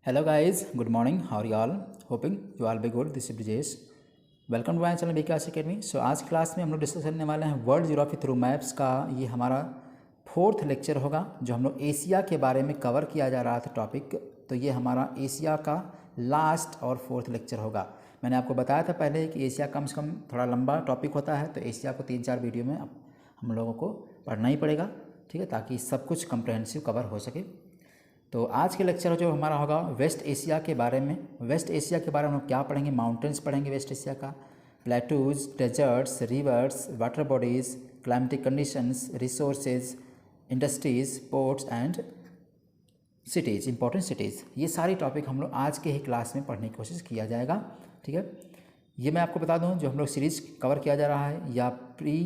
Hello guys, good morning. How are you all? Hoping you all be good. This is Brijesh. Welcome to my channel Vikas academy. So आज class में हम लोग discuss करने वाले हैं world geography through maps का। ये हमारा 4th लेक्चर होगा जो हम लोग एशिया के बारे में कवर किया जा रहा था टॉपिक। तो ये हमारा एशिया का लास्ट और 4th लेक्चर होगा। मैंने आपको बताया था पहले कि एशिया कम से कम थोड़ा लंबा टॉपिक होता है, तो एशिया को 3-4 वीडियो में हम लोगों को पढ़ना ही पड़ेगा, ठीक है, ताकि सब कुछ कंप्रहेंसिव कवर हो सके। तो आज के लेक्चर जो हमारा होगा वेस्ट एशिया के बारे में। वेस्ट एशिया के बारे में हम लोग क्या पढ़ेंगे? माउंटेन्स पढ़ेंगे वेस्ट एशिया का, plateaus, deserts, rivers, water bodies, climatic conditions, resources, industries, ports and cities, important cities. ये सारी टॉपिक हम लोग आज के ही क्लास में पढ़ने की कोशिश किया जाएगा, ठीक है। ये मैं आपको बता दूं, जो हम लोग सीरीज़ कवर किया जा रहा है या प्री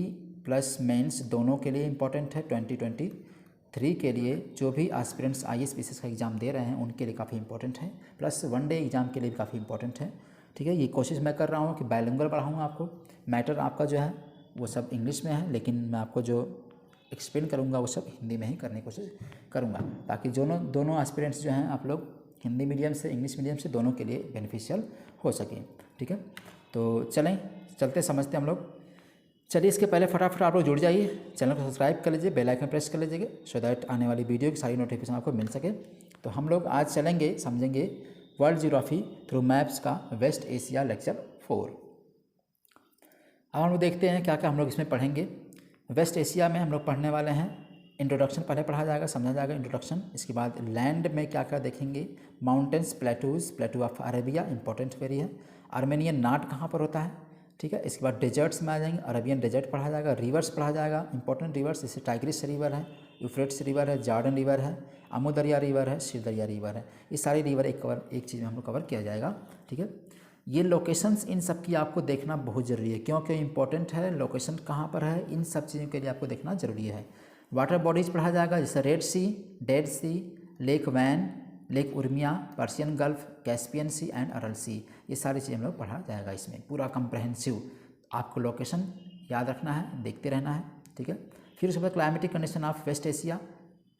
प्लस मेंस दोनों के लिए इम्पॉर्टेंट है। 2023 के लिए जो भी एस्पिरेंट्स IAS PCS का एग्ज़ाम दे रहे हैं उनके लिए काफ़ी इंपॉर्टेंट है, प्लस वनडे एग्ज़ाम के लिए भी काफ़ी इंपॉर्टेंट है, ठीक है। ये कोशिश मैं कर रहा हूँ कि बायलिंगुअल पढ़ाऊँ आपको। मैटर आपका जो है वो सब इंग्लिश में है, लेकिन मैं आपको जो एक्सप्लेन करूँगा वो सब हिंदी में ही करने की कोशिश करूँगा, ताकि दोनों एस्पिरेंट्स जो हैं आप लोग हिंदी मीडियम से इंग्लिश मीडियम से दोनों के लिए बेनिफिशियल हो सके, ठीक है। तो चलते समझते हम लोग। चलिए इसके पहले फटाफट आप लोग जुड़ जाइए, चैनल को सब्सक्राइब कर लीजिए, बेल आइकन प्रेस कर लीजिएगा, सो दैट आने वाली वीडियो की सारी नोटिफिकेशन आपको मिल सके। तो हम लोग आज चलेंगे, समझेंगे वर्ल्ड ज्योग्राफी थ्रू मैप्स का वेस्ट एशिया लेक्चर 4। अब हम लोग देखते हैं क्या क्या हम लोग इसमें पढ़ेंगे। वेस्ट एशिया में हम लोग पढ़ने वाले हैं इंट्रोडक्शन पहले पढ़ा जाएगा, समझा जाएगा इंट्रोडक्शन। इसके बाद लैंड में क्या क्या देखेंगे, mountains, प्लेटू of Arabia important very है। आर्मेनियन नाट कहाँ पर होता है, ठीक है। इसके बाद डेजर्ट्स में आ जाएंगे, अरबियन डेजर्ट पढ़ा जाएगा। रिवर्स पढ़ा जाएगा, इंपॉर्टेंट रिवर्स, जैसे टाइग्रिस रिवर है, यूफ्रेट्स रिवर है, जॉर्डन रिवर है, अमू दरिया रिवर है, सिर दरिया रिवर है। ये सारी रिवर एक चीज़ में हम लोग कवर किया जाएगा, ठीक है। ये लोकेशंस इन सब की आपको देखना बहुत ज़रूरी है, क्योंकि इंपॉर्टेंट है लोकेशन कहाँ पर है, इन सब चीज़ों के लिए आपको देखना ज़रूरी है। वाटर बॉडीज़ पढ़ा जाएगा, जैसे Red Sea, Dead Sea, Lake Van, Lake Urmia, Persian Gulf, Caspian Sea and Aral Sea. ये सारी चीज़ें हम लोग पढ़ा जाएगा इसमें, पूरा कंप्रहेंसिव। आपको लोकेशन याद रखना है, देखते रहना है, ठीक है। फिर उसके बाद climatic condition of West Asia,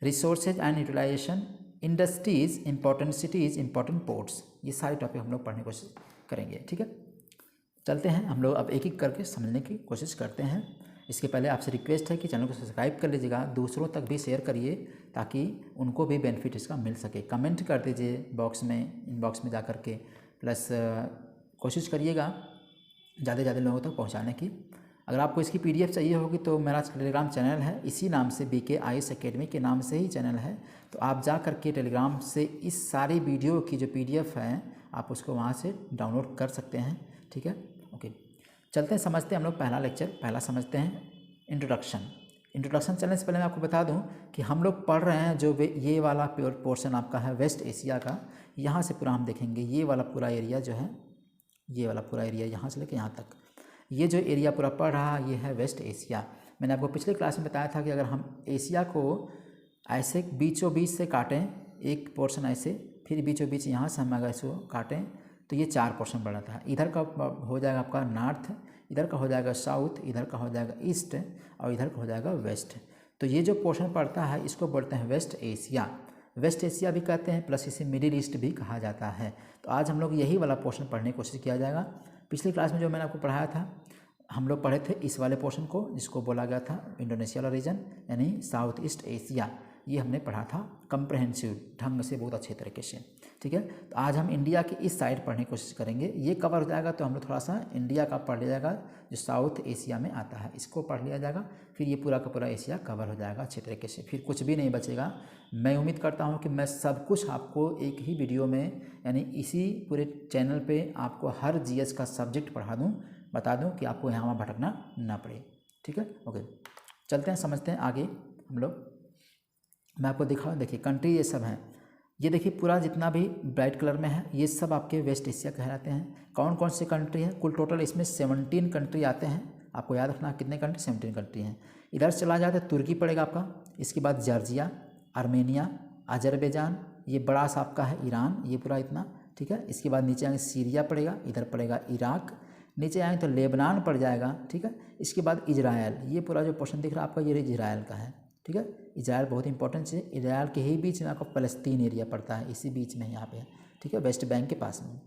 resources and utilisation, industries, important cities, important ports. ये सारे टॉपिक हम लोग पढ़ने की कोशिश करेंगे, ठीक है। चलते हैं हम लोग अब एक एक करके समझने की कोशिश करते हैं। इसके पहले आपसे रिक्वेस्ट है कि चैनल को सब्सक्राइब कर लीजिएगा, दूसरों तक भी शेयर करिए ताकि उनको भी बेनिफिट इसका मिल सके। कमेंट कर दीजिए बॉक्स में, इनबॉक्स में जा कर के, प्लस कोशिश करिएगा ज़्यादा से ज़्यादा लोगों तक पहुंचाने की। अगर आपको इसकी PDF चाहिए होगी तो मेरा टेलीग्राम चैनल है, इसी नाम से BK IAS अकेडमी के नाम से ही चैनल है। तो आप जा कर के टेलीग्राम से इस सारी वीडियो की जो PDF है आप उसको वहाँ से डाउनलोड कर सकते हैं, ठीक है। ओके, चलते हैं समझते हैं हम लोग पहला लेक्चर। पहला समझते हैं इंट्रोडक्शन चलने से पहले मैं आपको बता दूं कि हम लोग पढ़ रहे हैं जो ये वाला पोर्शन आपका है वेस्ट एशिया का। यहाँ से पूरा हम देखेंगे, ये वाला पूरा एरिया जो है, ये वाला पूरा एरिया यहाँ से लेकर यहाँ तक, ये जो एरिया पूरा पढ़ रहा है ये है वेस्ट एशिया। मैंने आपको पिछले क्लास में बताया था कि अगर हम एशिया को ऐसे बीचों बीच से काटें, एक पोर्शन ऐसे, फिर बीचों बीच यहाँ से हम अगर इसको काटें तो ये 4 पोर्शन बन जाता है। इधर का हो जाएगा आपका नॉर्थ, इधर का हो जाएगा साउथ, इधर का हो जाएगा ईस्ट और इधर का हो जाएगा वेस्ट। तो ये जो पोर्शन पड़ता है इसको बोलते हैं वेस्ट एशिया। वेस्ट एशिया भी कहते हैं, प्लस इसे मिडिल ईस्ट भी कहा जाता है। तो आज हम लोग यही वाला पोर्शन पढ़ने की कोशिश किया जाएगा। पिछली क्लास में जो मैंने आपको पढ़ाया था, हम लोग पढ़े थे इस वाले पोर्शन को, जिसको बोला गया था इंडोनेशिया वाला रीजन, यानी साउथ ईस्ट एशिया। ये हमने पढ़ा था कंप्रहेंसिव ढंग से, बहुत अच्छे तरीके से, ठीक है। तो आज हम इंडिया की इस साइड पढ़ने की कोशिश करेंगे। ये कवर हो जाएगा तो हम लोग थोड़ा सा इंडिया का पढ़ लिया जाएगा जो साउथ एशिया में आता है, इसको पढ़ लिया जाएगा। फिर ये पूरा का पूरा एशिया कवर हो जाएगा अच्छे तरीके से, फिर कुछ भी नहीं बचेगा। मैं उम्मीद करता हूँ कि मैं सब कुछ आपको एक ही वीडियो में, यानी इसी पूरे चैनल पर आपको हर GS का सब्जेक्ट पढ़ा दूँ, बता दूँ कि आपको यहाँ वहाँ भटकना ना पड़े, ठीक है। ओके, चलते हैं समझते हैं आगे हम लोग। मैं आपको दिखाऊँ, देखिए कंट्री ये सब हैं, ये देखिए पूरा जितना भी ब्राइट कलर में है ये सब आपके वेस्ट एशिया कहलाते हैं। कौन कौन से कंट्री हैं? कुल टोटल इसमें 17 कंट्री आते हैं। आपको याद रखना कितने कंट्री, 17 कंट्री हैं। इधर से चला जाए तो तुर्की पड़ेगा आपका, इसके बाद जॉर्जिया, आर्मेनिया, अजरबैजान, ये बड़ा सा आपका है ईरान, ये पूरा इतना, ठीक है। इसके बाद नीचे आएंगे सीरिया पड़ेगा, इधर पड़ेगा इराक, नीचे आएंगे तो लेबनान पड़ जाएगा, ठीक है। इसके बाद इजराइल, ये पूरा जो पोर्शन दिख रहा है आपका ये इजराइल का है, ठीक है। इजराइल बहुत इंपॉर्टेंट है, इजराइल के ही बीच में आपका फ़लस्तीन एरिया पड़ता है, इसी बीच में यहाँ पे है, ठीक है, वेस्ट बैंक के पास में।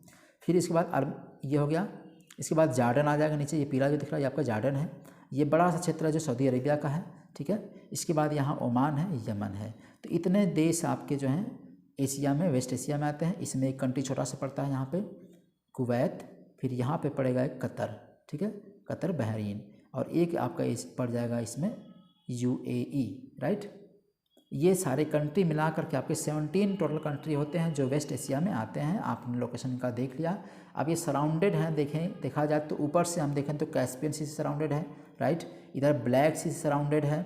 फिर इसके बाद ये हो गया, इसके बाद जॉर्डन आ जाएगा नीचे, ये पीला जो दिख रहा है ये आपका जॉर्डन है, ये बड़ा सा क्षेत्र है जो सऊदी अरेबिया का है, ठीक है। इसके बाद यहाँ ओमान है, यमन है। तो इतने देश आपके जो हैं एशिया में, वेस्ट एशिया में आते हैं। इसमें एक कंट्री छोटा सा पड़ता है यहाँ पे कुवैत, फिर यहाँ पे पड़ेगा एक कतर, ठीक है, कतर बहरीन, और एक आपका पड़ जाएगा इसमें UAE, राइट। ये सारे कंट्री मिला करके आपके 17 टोटल कंट्री होते हैं जो वेस्ट एशिया में आते हैं। आपने लोकेशन का देख लिया। अब ये सराउंडेड हैं, देखा जाए तो ऊपर से हम देखें तो कैस्पियन सी से सराउंडेड है, राइट। इधर ब्लैक सी से सराउंडेड है,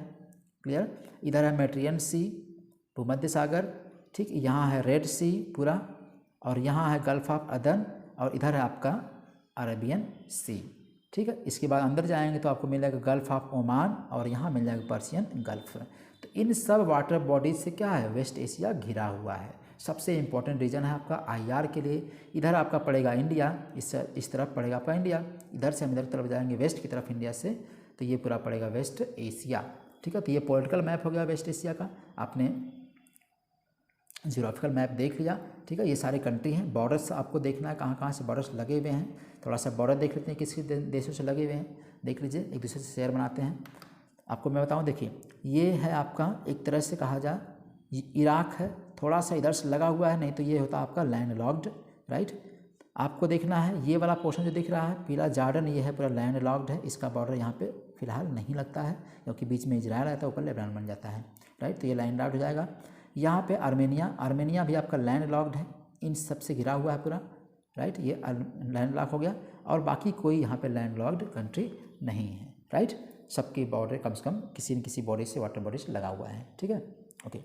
क्लियर। इधर है मेडिटेरियन सी, भूमध्य सागर, ठीक। यहाँ है रेड सी पूरा, और यहाँ है गल्फ ऑफ अदन, और इधर है आपका अरेबियन सी, ठीक है। इसके बाद अंदर जाएंगे तो आपको मिलेगा गल्फ ऑफ ओमान, और यहाँ मिल जाएगा पर्शियन गल्फ। तो इन सब वाटर बॉडीज से क्या है, वेस्ट एशिया घिरा हुआ है। सबसे इम्पोर्टेंट रीजन है आपका IR के लिए। इधर आपका पड़ेगा इंडिया, इस तरफ पड़ेगा आपका इंडिया, इधर से हम इधर तरफ जाएंगे वेस्ट की तरफ इंडिया से, तो ये पूरा पड़ेगा वेस्ट एशिया, ठीक है। तो ये पॉलिटिकल मैप हो गया वेस्ट एशिया का, आपने ज्योग्राफिकल मैप देख लिया, ठीक है। ये सारे कंट्री हैं। बॉर्डर्स आपको देखना है कहाँ कहाँ से बॉर्डर्स लगे हुए हैं, थोड़ा सा बॉर्डर देख लेते हैं किस देशों से लगे हुए हैं, देख लीजिए, एक दूसरे से शेयर बनाते हैं। आपको मैं बताऊं, देखिए ये है आपका एक तरह से कहा जाए इराक है, थोड़ा सा इधर से लगा हुआ है, नहीं तो ये होता आपका लैंड लॉक्ड, राइट। आपको देखना है ये वाला पोर्शन जो दिख रहा है पीला जॉर्डन, ये है पूरा लैंड लॉक्ड है, इसका बॉर्डर यहाँ पे फिलहाल नहीं लगता है क्योंकि बीच में इजराइल रहता है, ऊपर लेबनान बन जाता है, राइट। तो ये लैंड लॉक्ड हो जाएगा। यहाँ पे आर्मेनिया भी आपका लैंड लॉक्ड है, इन सब से घिरा हुआ है पूरा, राइट। ये लैंड लॉक हो गया, और बाकी कोई यहाँ पे लैंड लॉक्ड कंट्री नहीं है, राइट। सबकी बॉर्डर कम से कम किसी न किसी बॉडी से, वाटर बॉडी से लगा हुआ है, ठीक है। ओके,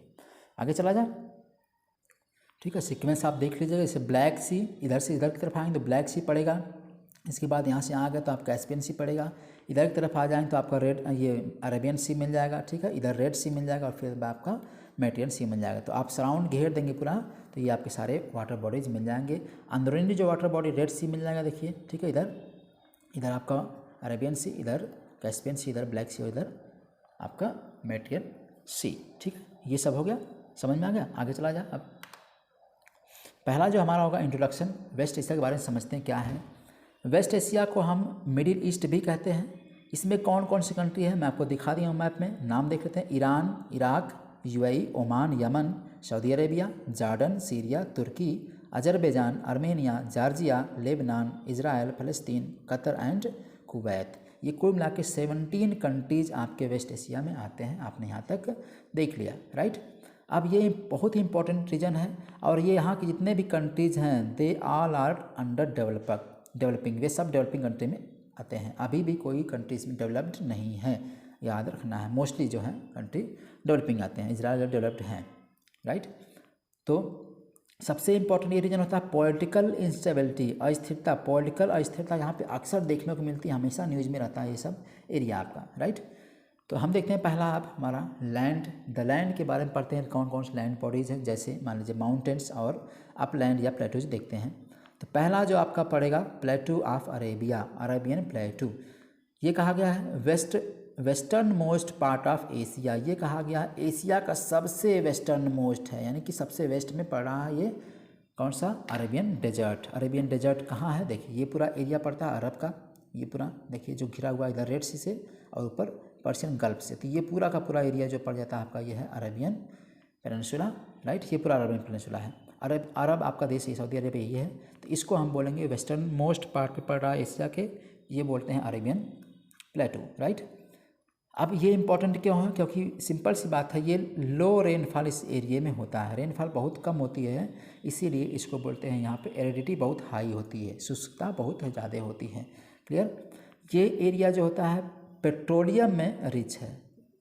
आगे चला जाए, ठीक है। सीक्वेंस आप देख लीजिएगा, जैसे ब्लैक सी इधर से इधर की तरफ आएंगे तो ब्लैक सी पड़ेगा, इसके बाद यहाँ से आ गए तो आप कैस्पियन सी पड़ेगा, इधर की तरफ आ जाएंगे तो आपका रेड ये अरेबियन सी मिल जाएगा, ठीक है। इधर रेड सी मिल जाएगा, और फिर आपका मेडिटेरियन सी मिल जाएगा। तो आप सराउंड घेर देंगे पूरा, तो ये आपके सारे वाटर बॉडीज मिल जाएंगे। अंदरूनी जो वाटर बॉडी रेड सी मिल जाएगा, देखिए, ठीक है। इधर आपका अरेबियन सी, इधर कैस्पियन सी, इधर ब्लैक सी, और इधर आपका मेडिटेरियन सी, ठीक है। ये सब हो गया, समझ में आ गया। आगे चला जाए। अब पहला जो हमारा होगा इंट्रोडक्शन, वेस्ट एशिया के बारे में समझते हैं क्या है। वेस्ट एशिया को हम मिडिल ईस्ट भी कहते हैं। इसमें कौन कौन सी कंट्री है मैं आपको दिखा दिया हूँ मैप में, नाम देख लेते हैं। Iran, Iraq, UAE, Oman, Yemen, Saudi Arabia, Jordan, Syria, Turkey, Azerbaijan, Armenia, Georgia, Lebanon, Israel, फ़लस्तीन, कतर एंड कुवैत। ये कुल मिला के 17 कंट्रीज़ आपके वेस्ट एशिया में आते हैं। आपने यहाँ तक देख लिया, राइट। अब ये बहुत ही इंपॉर्टेंट रीजन है, और ये यहाँ के जितने भी कंट्रीज़ हैं they all are under developing, वे सब डेवलपिंग कंट्री में आते हैं। अभी भी कोई कंट्रीज में डेवलप्ड नहीं है, याद रखना है। मोस्टली जो है कंट्री डेवलपिंग आते हैं, इजराइल डेवलप्ड हैं, राइट। तो सबसे इंपॉर्टेंट ये रीजन होता है पॉलिटिकल इंस्टेबिलिटी, अस्थिरता। पॉलिटिकल अस्थिरता यहाँ पे अक्सर देखने को मिलती है, हमेशा न्यूज़ में रहता है ये सब एरिया आपका, राइट। तो हम देखते हैं पहला आप हमारा द लैंड के बारे में पढ़ते हैं, कौन कौन से लैंड बॉडीज़ हैं। जैसे मान लीजिए माउंटेन्स और अपलैंड या प्लेटूज देखते हैं। तो पहला जो आपका पड़ेगा प्लेटू ऑफ अरेबिया, अरेबियन प्लेटू। ये कहा गया है western most part of Asia. ये कहा गया है एशिया का सबसे वेस्टर्न मोस्ट है, यानी कि सबसे वेस्ट में पड़ रहा है ये कौन सा, अरेबियन डेजर्ट। अरेबियन डेजर्ट कहाँ है, देखिए ये पूरा एरिया पड़ता है अरब का, ये पूरा देखिए जो घिरा हुआ इधर रेड सी से और ऊपर पर्शियन गल्फ से। तो ये पूरा का पूरा एरिया जो पड़ जाता है आपका ये है अरेबियन पेनिनसुला, राइट। ये पूरा अरेबियन पेनिनसुला है। अरब आपका देश है, सऊदी अरेबिया ये है। तो इसको हम बोलेंगे वेस्टर्न मोस्ट पार्ट पे पड़ रहा है एशिया के, ये बोलते हैं अरेबियन प्लेटू, राइट। अब ये इंपॉर्टेंट क्यों है, क्योंकि सिंपल सी बात है, ये लो रेनफॉल इस एरिए में होता है, रेनफॉल बहुत कम होती है, इसीलिए इसको बोलते हैं यहाँ पे एरिडिटी बहुत हाई होती है, शुष्कता बहुत ज़्यादा होती है, क्लियर। ये एरिया जो होता है पेट्रोलियम में रिच है,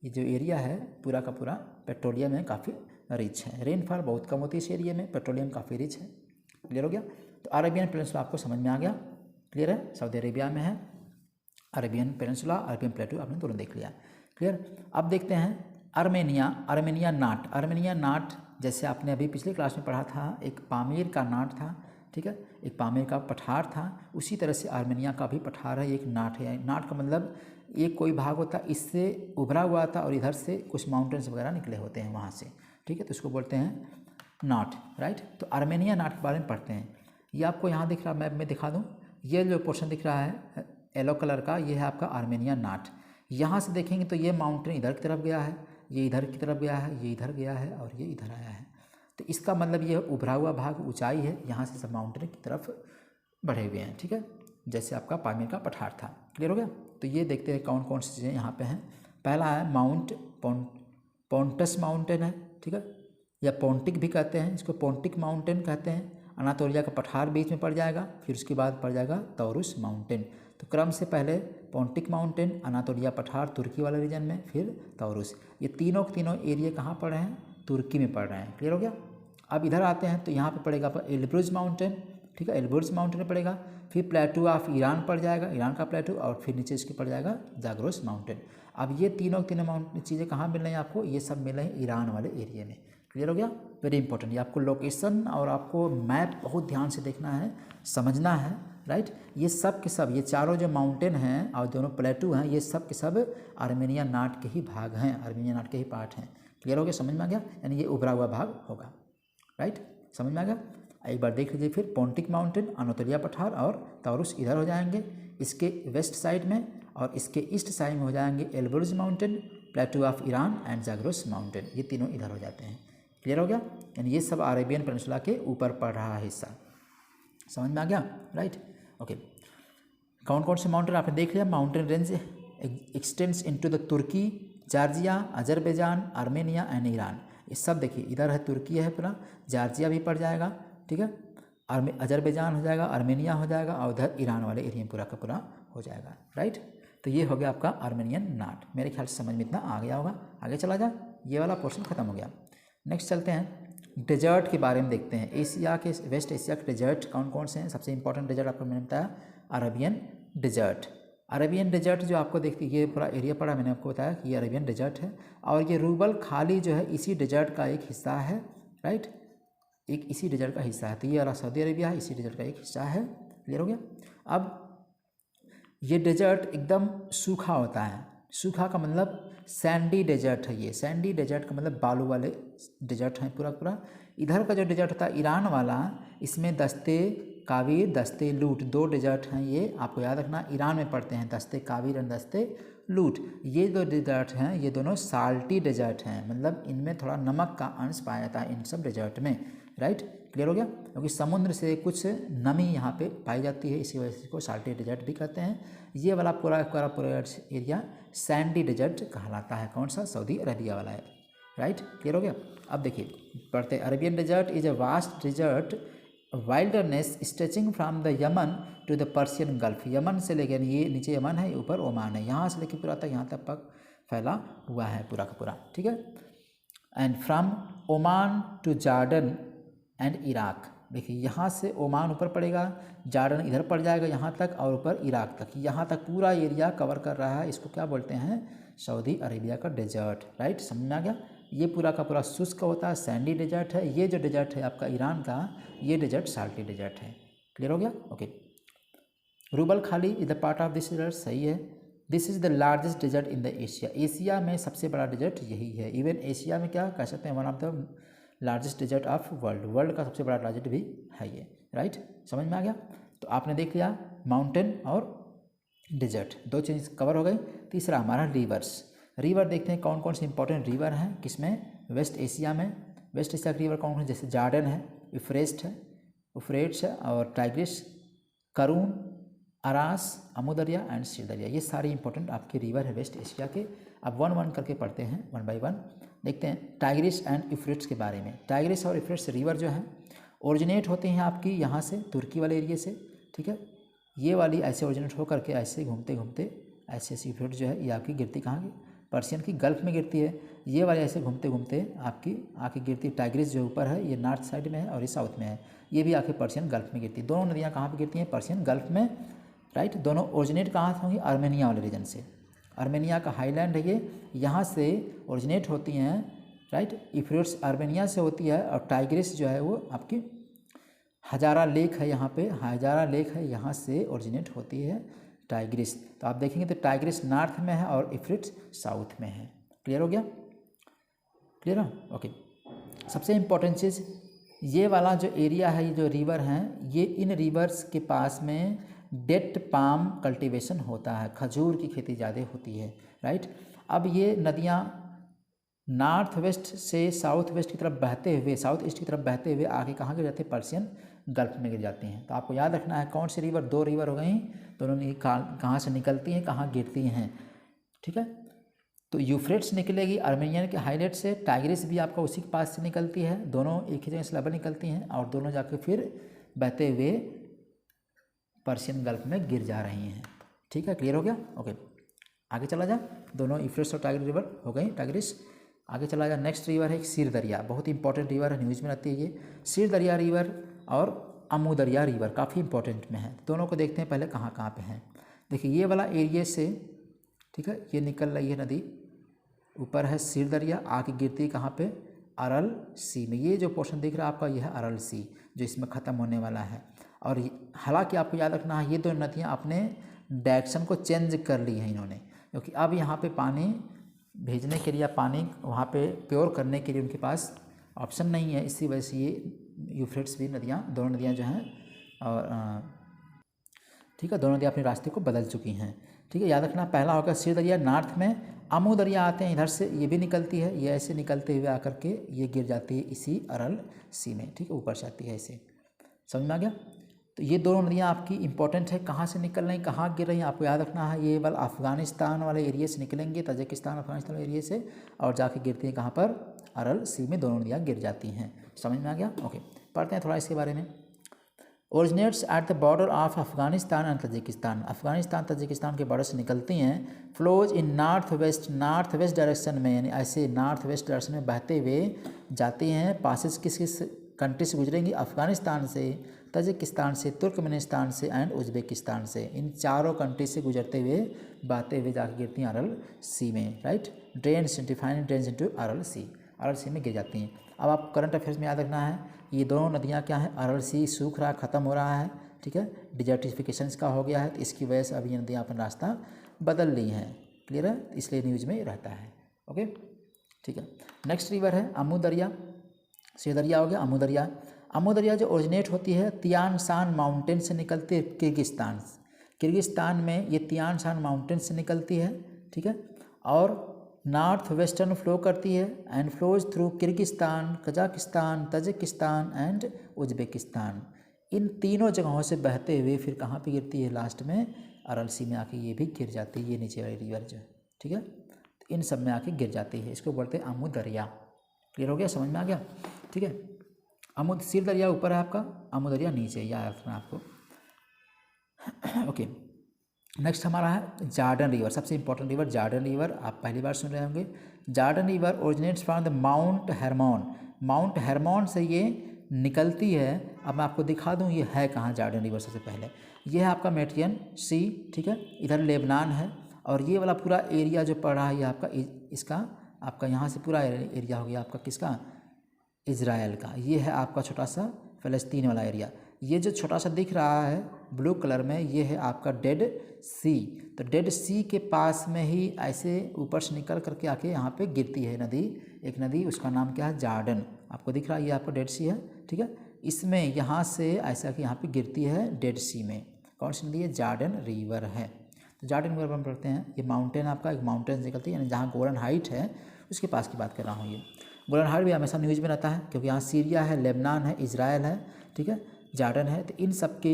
ये जो एरिया है पूरा का पूरा पेट्रोलियम में काफ़ी रिच है। रेनफॉल बहुत कम होती है इस एरिया में, पेट्रोलियम काफ़ी रिच है, क्लियर हो गया। तो अरेबियन पेनिनसुला आपको समझ में आ गया, क्लियर है। सऊदी अरेबिया में है अरेबियन पेनिनसुला, अरेबियन प्लेटू आपने दोनों देख लिया, क्लियर। अब देखते हैं आर्मेनिया नाट, जैसे आपने अभी पिछले क्लास में पढ़ा था, एक पामीर का नाट था, ठीक है, एक पामीर का पठार था, उसी तरह से आर्मेनिया का भी पठार है, एक नाट है। नाट का मतलब एक कोई भाग होता है इससे उभरा हुआ था और इधर से कुछ माउंटेन्स वगैरह निकले होते हैं वहाँ से, ठीक है, तो इसको बोलते हैं नाट, राइट। तो आर्मेनिया नाट के बारे में पढ़ते हैं। ये आपको यहाँ दिख रहा, मैप में दिखा दूँ, ये जो पोर्शन दिख रहा है येलो कलर का, ये है आपका आर्मेनिया नाट। यहाँ से देखेंगे तो ये माउंटेन इधर की तरफ गया है, ये इधर की तरफ गया है, ये इधर गया है और ये इधर आया है। तो इसका मतलब ये उभरा हुआ भाग ऊंचाई है, यहाँ से सब माउंटेन की तरफ बढ़े हुए हैं, ठीक है, जैसे आपका पामीर का पठार था। क्लियर हो गया। तो ये देखते हैं कौन कौन सी चीज़ें यहाँ पे हैं। पहला है माउंट पोंटस माउंटेन है, ठीक है, या पोंटिक भी कहते हैं, इसको पोंटिक माउंटेन कहते हैं। अनातोलिया का पठार बीच में पड़ जाएगा, फिर उसके बाद पड़ जाएगा तौरुस माउंटेन। तो क्रम से पहले पोंटिक माउंटेन, अनातोलिया पठार तुर्की वाले रीजन में, फिर तौरुस। ये तीनों एरिया कहाँ पड़ रहे हैं? तुर्की में पड़ रहे हैं। क्लियर हो गया। अब इधर आते हैं तो यहाँ पे पड़ेगा एल्ब्रुज माउंटेन, ठीक है, एल्ब्रुज माउंटेन में पड़ेगा। फिर प्लेटू ऑफ ईरान पड़ जाएगा, ईरान का प्लेटू, और फिर नीचे इसके पड़ जाएगा जाग्रोस माउंटेन। अब ये तीनों माउंटेन चीज़ें कहाँ मिल रही हैं आपको? ये सब मिल रही हैं ईरान वाले एरिया में। क्लियर हो गया। वेरी इंपॉर्टेंट, ये आपको लोकेशन और आपको मैप बहुत ध्यान से देखना है, समझना है, राइट। ये सब के सब, ये चारों जो माउंटेन हैं और दोनों प्लेटू हैं, ये सब के सब आर्मेनिया नाट के ही भाग हैं, आर्मेनिया नाट के ही पार्ट हैं। क्लियर हो गया, समझ में आ गया। यानी ये उभरा हुआ भाग होगा, राइट, समझ में आ गया। एक बार देख लीजिए फिर, पोंटिक माउंटेन, अनातोलिया पठार और तौरुस इधर हो जाएंगे इसके वेस्ट साइड में, और इसके ईस्ट साइड में हो जाएंगे Elburz Mountain, plateau of Iran and Zagros Mountain. ये तीनों इधर हो जाते हैं। क्लियर हो गया। यानी ये सब अरेबियन पेनिनसुला के ऊपर पड़ रहा है हिस्सा। समझ में आ गया, राइट, ओके। कौन कौन से माउंटेन आपने देख लिया। Mountain range extends into the Turkey, Georgia, Azerbaijan, Armenia and Iran. ये सब देखिए, इधर है तुर्की है पूरा, जॉर्जिया भी पड़ जाएगा, ठीक है, अजरबैजान हो जाएगा, आर्मेनिया हो जाएगा, और उधर ईरान वाले एरिया पूरा का पूरा हो जाएगा, राइट। तो ये हो गया आपका आर्मेनियन नाट। मेरे ख्याल से समझ में इतना आ गया होगा। आगे चला जा, ये वाला पोर्शन खत्म हो गया। नेक्स्ट चलते हैं, डेजर्ट के बारे में देखते हैं। एशिया के, वेस्ट एशिया के डेजर्ट कौन कौन से हैं? सबसे इंपॉर्टेंट डेजर्ट आपको मैंने बताया अरेबियन डेजर्ट। अरेबियन डेजर्ट जो आपको देखते, ये पूरा एरिया पड़ा, मैंने आपको बताया कि ये अरेबियन डेजर्ट है, और ये रूबल खाली जो है इसी डेजर्ट का एक हिस्सा है, राइट, एक इसी डेजर्ट का हिस्सा है। तो ये वाला सऊदी अरेबिया है, इसी डेजर्ट का एक हिस्सा है। क्लियर हो गया। अब ये डेजर्ट एकदम सूखा होता है। सूखा का मतलब सैंडी डेजर्ट है। ये सैंडी डेजर्ट का मतलब बालू वाले डेजर्ट हैं पूरा पूरा। इधर का जो डेजर्ट होता है ईरान वाला, इसमें दस्ते काबिर, दस्ते लूट, दो डेजर्ट हैं। ये आपको याद रखना, ईरान में पड़ते हैं दस्ते काबिर और दस्ते लूट। ये दो डेजर्ट हैं, ये दोनों साल्टी डेजर्ट हैं, मतलब इनमें थोड़ा नमक का अंश पाया जाता है इन सब डेजर्ट में, राइट। क्लियर हो गया। क्योंकि समुद्र से कुछ नमी यहाँ पे पाई जाती है, इसी वजह से इसको साल्टी डेजर्ट भी कहते हैं। ये वाला पूरा एरिया सैंडी डेजर्ट कहलाता है। कौन सा? सऊदी अरेबिया वाला है, राइट। क्लियर हो गया। अब देखिए पढ़ते, Arabian desert is a vast desert wilderness stretching from the Yemen to the Persian Gulf. Yemen से लेकर, ये नीचे यमन है, ऊपर ओमान है, यहाँ से लेकर पूरा तक यहाँ तक फैला हुआ है पूरा का पूरा, ठीक है। And from Oman to Jordan and Iraq. देखिए यहाँ से ओमान ऊपर पड़ेगा, जॉर्डन इधर पड़ जाएगा यहाँ तक, और ऊपर इराक तक, यहाँ तक पूरा एरिया कवर कर रहा है। इसको क्या बोलते हैं? सऊदी अरेबिया का डेजर्ट, राइट, समझ में आ गया। ये पूरा का पूरा शुष्क होता है, सैंडी डेजर्ट है। ये जो डेजर्ट है आपका ईरान का, ये डेजर्ट साल्टी डेजर्ट है। क्लियर हो गया, okay. Rub al Khali is the part of this desert, सही है। This is the largest desert in the Asia. Asia में सबसे बड़ा डेजर्ट यही है। इवन एशिया में क्या कह सकते हैं, one of the largest desert of world, world का सबसे बड़ा डेजर्ट भी है ये, राइट, समझ में आ गया। तो आपने देख लिया माउंटेन और डेजर्ट, दो चीज़ कवर हो गई। तीसरा हमारा रिवर्स। रिवर देखते हैं कौन कौन से इंपॉर्टेंट रिवर हैं किसमें? वेस्ट एशिया में। वेस्ट एशिया के रिवर कौन कौन? जैसे जॉर्डन है, यूफ्रेट्स है, और टाइग्रिस, करून, अरास, अमू दरिया एंड सील दरिया। ये सारे इंपॉर्टेंट आपके रिवर है वेस्ट एशिया के। अब वन वन करके पढ़ते हैं, वन बाय वन देखते हैं टाइग्रिस एंड यूफ्रेट्स के बारे में। टाइग्रिस और यूफ्रेट्स रिवर जो हैं ओरिजिनेट होते हैं आपकी यहाँ से, तुर्की वाले एरिया से, ठीक है। ये वाली ऐसे ओरिजिनेट होकर के ऐसे घूमते घूमते ऐसे यूफ्रेट्स जो है ये आपकी गिरती कहाँ की? पर्शियन की गल्फ में गिरती है। ये वाले ऐसे घूमते घूमते आपकी आके गिरती, टाइग्रिस जो ऊपर है ये नॉर्थ साइड में है और ये साउथ में है, ये भी आके पर्शियन गल्फ में गिरती है। दोनों नदियाँ कहाँ पे गिरती हैं? पर्शियन गल्फ में, राइट। दोनों ओरिजिनेट कहाँ से होंगी? आर्मेनिया वाले रीजन से। आर्मेनिया का हाईलैंड है ये, यहाँ से ओरिजिनेट होती हैं, राइट। यूफ्रेट्स आर्मेनिया से होती है, और टाइग्रिस जो है वो आपकी हजारा लेक है, यहाँ पे हजारा लेक है, यहाँ से ओरिजिनेट होती है टाइग्रिस। तो आप देखेंगे तो टाइग्रिस नॉर्थ में है और यूफ्रेट्स साउथ में है। क्लियर हो गया? क्लियर है? ओके। सबसे इम्पोर्टेंट चीज़, ये वाला जो एरिया है, ये जो रिवर हैं, ये इन रिवर्स के पास में डेट पाम कल्टीवेशन होता है, खजूर की खेती ज़्यादा होती है, राइट। अब ये नदियाँ नॉर्थ वेस्ट से साउथ वेस्ट की तरफ बहते हुए, साउथ ईस्ट की तरफ बहते हुए आगे कहाँ गिर जाते हैं? पर्शियन गल्फ में गिर जाती हैं। तो आपको याद रखना है कौन सी रिवर, 2 रिवर हो गई, दोनों कहाँ से निकलती हैं, कहाँ गिरती हैं, ठीक है। तो यूफ्रेट्स निकलेगी आर्मेनियन के हाईलाइट से, टाइग्रिस भी आपका उसी के पास से निकलती है, दोनों एक ही जगह से लगभग निकलती हैं और दोनों जाकर फिर बहते हुए पर्शियन गल्फ में गिर जा रही हैं। ठीक है, क्लियर हो गया? ओके, आगे चला जा। दोनों यूफ्रेट्स और टाइग्रिस रिवर हो गई, टाइग्रिस। आगे चला जा। नेक्स्ट रिवर है सिर दरिया, बहुत इंपॉर्टेंट रिवर है, न्यूज़ में रहती है ये। सिर दरिया रिवर और अमू दरिया रिवर काफ़ी इंपॉर्टेंट में है। दोनों को देखते हैं पहले कहाँ कहाँ पे हैं। देखिए ये वाला एरिया से, ठीक है, ये निकल रही है नदी, ऊपर है सिर दरिया, आके गिरती है कहाँ पे? अरल सी में। ये जो पोर्शन दिख रहा है आपका, यह है अरल सी जो इसमें ख़त्म होने वाला है। और हालांकि आपको याद रखना है ये दो नदियाँ अपने डायरेक्शन को चेंज कर ली हैं इन्होंने, क्योंकि अब यहाँ पे पानी भेजने के लिए, पानी वहाँ पे प्योर करने के लिए उनके पास ऑप्शन नहीं है। इसी वजह से ये यूफ्रेट्स भी नदियाँ, दोनों नदियाँ जो हैं, और ठीक है, दोनों नदियाँ अपने रास्ते को बदल चुकी हैं। ठीक है, याद रखना। पहला होगा सिर दरिया नॉर्थ में, अमू दरिया आते हैं इधर से, ये भी निकलती है, ये ऐसे निकलते हुए आकर के ये गिर जाती है इसी अरल सी में। ठीक है, ऊपर से आती है ऐसे। समझ में आ गया? तो ये दोनों नदियाँ आपकी इंपॉर्टेंट है, कहाँ से निकल रही, कहाँ गिर रही हैं, आपको याद रखना है। ये वाला अफ़गानिस्तान वाले एरिया से निकलेंगे, तजिकिस्तान अफगानिस्तान वाले एरिया से, और जाके गिरती हैं कहाँ पर? अरल सी में दोनों नदियाँ गिर जाती हैं। समझ में आ गया? ओके, पढ़ते हैं थोड़ा इसके बारे में। Originates at the border of Afghanistan and Tajikistan, Afghanistan Tajikistan के बॉर्डर से निकलती हैं। Flows in north west direction में, यानी ऐसे नॉर्थ वेस्ट डायरेक्शन में बहते हुए जाती हैं। पासेस किस किस कंट्री से गुजरेंगी? अफगानिस्तान से, तजिकिस्तान से, तुर्कमेनिस्तान से एंड उज़्बेकिस्तान से। इन चारों कंट्री से गुजरते हुए बहते हुए जाकर गिरती हैं अरल सी में, राइट। ड्रेन्स इनटू अरल सी, अरल सी में गिर जाती हैं। अब आप करंट अफेयर्स में याद रखना है, ये दोनों नदियाँ क्या हैं? अरल सी सूख रहा, ख़त्म हो रहा है, ठीक है, डिजर्टिफिकेशन का हो गया है, तो इसकी वजह से अब ये नदियाँ अपना रास्ता बदल ली हैं। क्लियर है? इसलिए न्यूज़ में रहता है। ओके, ठीक है। नेक्स्ट रिवर है अमू दरिया। सिर दरिया हो गया, अमू दरिया। अमू दरिया जो ओरिजिनेट होती है तियान शान माउंटेन से निकलती है, किर्गिस्तान में ये तियान शान माउंटेन से निकलती है, ठीक है, और नॉर्थ वेस्टर्न फ्लो करती है and flows through Kyrgyzstan, Kazakhstan, Tajikistan and Uzbekistan. इन तीनों जगहों से बहते हुए फिर कहाँ पे गिरती है? लास्ट में अरल सी में आके ये भी गिर जाती है, ये नीचे वाली रिवर जो है, ठीक है, तो इन सब में आके गिर जाती है। इसको बोलते हैं अमू दरिया। क्लियर हो गया? समझ में आ गया? ठीक है। अमू सिर दरिया ऊपर है आपका, अमू दरिया नीचे, याद रखना आपको। ओके, नेक्स्ट हमारा है जॉर्डन रिवर, सबसे इंपॉर्टेंट रिवर जॉर्डन रिवर, आप पहली बार सुन रहे होंगे। Jordan river originates from the mount Hermon, mount Hermon से ये निकलती है। अब मैं आपको दिखा दूँ ये है कहाँ जॉर्डन रिवर। सबसे पहले ये है आपका मेडिटेरियन सी, ठीक है, इधर लेबनान है, और ये वाला पूरा एरिया जो पड़ रहा है ये आपका इसका, आपका यहाँ से पूरा एरिया हो गया आपका किसका? इज़राइल का। ये है आपका छोटा सा फ़लस्तीन वाला एरिया। ये जो छोटा सा दिख रहा है ब्लू कलर में, ये है आपका डेड सी। तो डेड सी के पास में ही ऐसे ऊपर से निकल करके आके यहाँ पे गिरती है नदी, एक नदी, उसका नाम क्या है? जॉर्डन। आपको दिख रहा है ये आपका डेड सी है, ठीक है। इसमें यहाँ से ऐसा कि यहाँ पे गिरती है डेड सी में। कौन सी नदी है? जॉर्डन रिवर है। तो जॉर्डन रिवर हम पढ़ते हैं। ये माउंटेन आपका, एक माउंटेन निकलती है, यानी जहाँ गोलन हाइट है उसके पास की बात कर रहा हूँ। ये गोलन हाइट भी हमेशा न्यूज़ में रहता है, क्योंकि यहाँ सीरिया है, लेबनान है, इज़राइल है, ठीक है, जॉर्डन है, तो इन सब के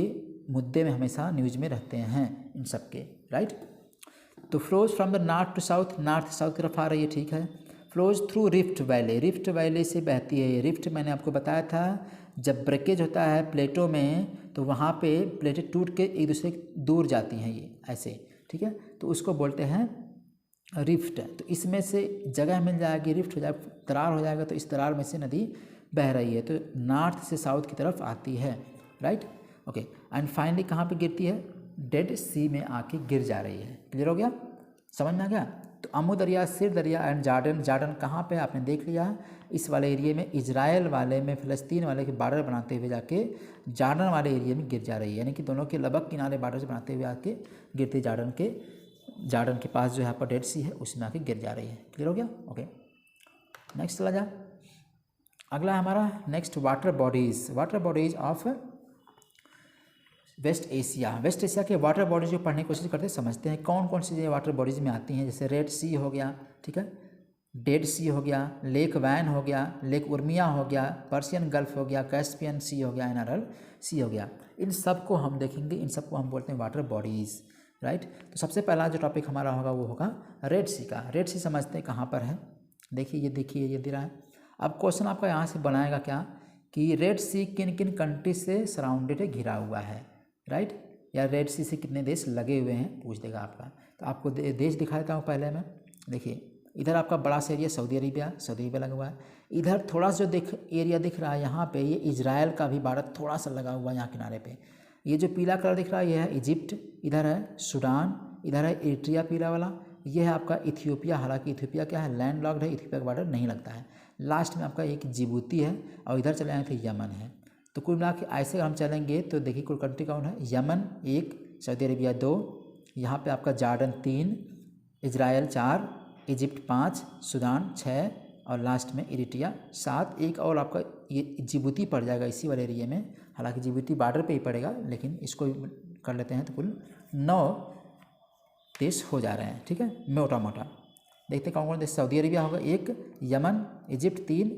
मुद्दे में हमेशा न्यूज़ में रहते हैं इन सब के, राइट। तो flows from the north to south, north south की तरफ आ रही है, ठीक है। Flows through rift valley, rift valley से बहती है ये। रिफ्ट मैंने आपको बताया था, जब ब्रेकेज होता है प्लेटों में तो वहाँ पे प्लेटें टूट के एक दूसरे दूर जाती हैं ये ऐसे, ठीक है, तो उसको बोलते हैं रिफ्ट। तो इसमें से जगह मिल जाएगी, रिफ्ट हो जाएगा, दरार हो जाएगा, तो इस दरार में से नदी बह रही है, तो नॉर्थ से साउथ की तरफ आती है, राइट। ओके, एंड फाइनली कहाँ पे गिरती है? डेड सी में आके गिर जा रही है। क्लियर हो गया? समझ में आ गया? तो अम्मू दरिया, सिर दरिया एंड जॉर्डन, जॉर्डन कहाँ पे आपने देख लिया है, इस वाले एरिया में, इजराइल वाले में, फ़लस्तीन वाले के बॉर्डर बनाते हुए जाके जॉर्डन वाले एरिया में गिर जा रही है, यानी कि दोनों के लगभग किनारे बॉर्डर बनाते हुए आके गिरती जॉर्डन के पास जो है आपका डेड सी है उसमें आके गिर जा रही है। क्लियर हो गया? ओके, नेक्स्ट चला जा। अगला हमारा next water bodies of West Asia. West Asia के वाटर बॉडीज जो पढ़ने की कोशिश करते हैं, समझते हैं कौन कौन सी वाटर बॉडीज में आती हैं। जैसे रेड सी हो गया, ठीक है, डेड सी हो गया, लेक वैन हो गया, लेक उर्मिया हो गया, पर्शियन गल्फ हो गया, कैस्पियन सी हो गया, एनआरएल सी हो गया। इन सब को हम देखेंगे, इन सब को हम बोलते हैं वाटर बॉडीज़, राइट। तो सबसे पहला जो टॉपिक हमारा होगा वो होगा रेड सी का। रेड सी समझते हैं कहाँ पर है, देखिए ये दे रहा है। अब क्वेश्चन आपका यहाँ से बनाएगा क्या कि रेड सी किन किन कंट्री से सराउंडेड है, घिरा हुआ है, राइट, या रेड सी से कितने देश लगे हुए हैं पूछ देगा आपका। तो आपको देश दिखा देता हूँ पहले मैं। देखिए इधर आपका बड़ा सा एरिया सऊदी अरेबिया लगा हुआ है। इधर थोड़ा सा जो एरिया दिख रहा है यहाँ पे, ये इजराइल का भी भारत थोड़ा सा लगा हुआ है यहाँ किनारे पे। ये जो पीला कलर दिख रहा है ये है इजिप्ट, इधर है सूडान, इधर है एरिट्रिया पीला वाला, ये है आपका इथियोपिया। हालांकि इथियोपिया क्या है, लैंड लॉक्ड है, इथियोपिया का बॉर्डर नहीं लगता है। लास्ट में आपका एक जिबूती है और इधर चले आए थे यमन है। तो कुल मिला के ऐसे हम चलेंगे तो देखिए कुल कंट्री कौन है, यमन 1, सऊदी अरेबिया 2, यहाँ पे आपका जॉर्डन 3, इजराइल 4, इजिप्ट 5, सूडान 6 और लास्ट में इरिट्रिया 7। एक और आपका ये जिबूती पड़ जाएगा इसी वाले एरिया में। हालांकि जिबूती बॉर्डर पे ही पड़ेगा, लेकिन इसको कर लेते हैं तो कुल 9 देश हो जा रहे हैं, ठीक है, मोटा मोटा। देखते हैं कौन कौन देश। सऊदी अरेबिया होगा 1, यमन, इजिप्ट 3,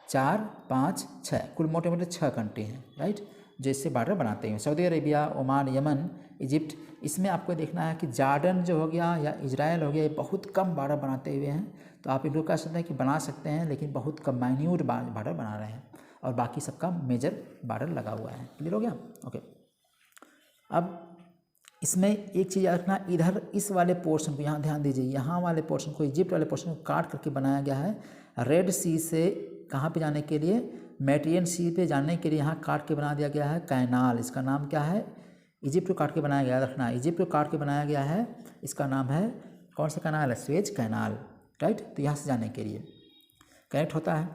4, 5, 6, कुल मोटे मोटे 6 कंट्री हैं, राइट, जो इससे बॉर्डर बनाते हैं। Saudi Arabia, Oman, Yemen, Egypt. इसमें आपको देखना है कि जॉर्डन जो हो गया या इजराइल हो गया, ये बहुत कम बॉर्डर बनाते हुए हैं। तो आप इनको कह सकते हैं कि बना सकते हैं, लेकिन बहुत कम माइन्यूट बॉर्डर बना रहे हैं और बाकी सबका मेजर बॉर्डर लगा हुआ है। क्लियर हो गया? ओके। अब इसमें एक चीज़ याद रखना, इधर इस वाले पोर्शन को, यहाँ ध्यान दीजिए, यहाँ वाले पोर्शन को, इजिप्ट वाले पोर्शन को काट करके बनाया गया है रेड सी से कहाँ पे जाने के लिए, मेडिटेरियन सी पे जाने के लिए। यहाँ काट के बना दिया गया है कैनाल। इसका नाम क्या है, इजिप्ट को काट के बनाया गया, याद रखना, इजिप्ट को काट के बनाया गया है। इसका नाम है, कौन सा कैनाल है, स्वेज कैनाल, राइट। तो यहाँ से जाने के लिए कनेक्ट होता है।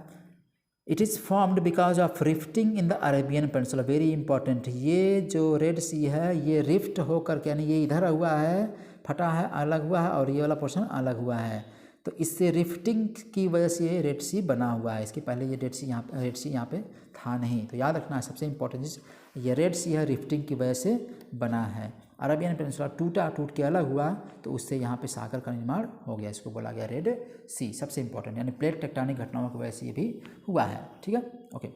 It is formed because of rifting in the Arabian peninsula, very important. ये जो रेड सी है ये रिफ्ट होकर के, यानी ये इधर हुआ है, फटा है, अलग हुआ है, और ये वाला पोर्शन अलग हुआ है। तो इससे रिफ्टिंग की वजह से ये रेड सी बना हुआ है। इसके पहले ये रेड सी यहाँ पे था नहीं। तो याद रखना है सबसे इंपॉर्टेंट चीज़, ये रेड सी है रिफ्टिंग की वजह से बना है। अरबियन पेनिनसुला टूट के अलग हुआ, तो उससे यहाँ पे सागर का निर्माण हो गया, इसको बोला गया रेड सी। सबसे इंपॉर्टेंट, यानी प्लेट टेक्टोनिक घटनाओं की वजह से ये भी हुआ है, ठीक है, ओके।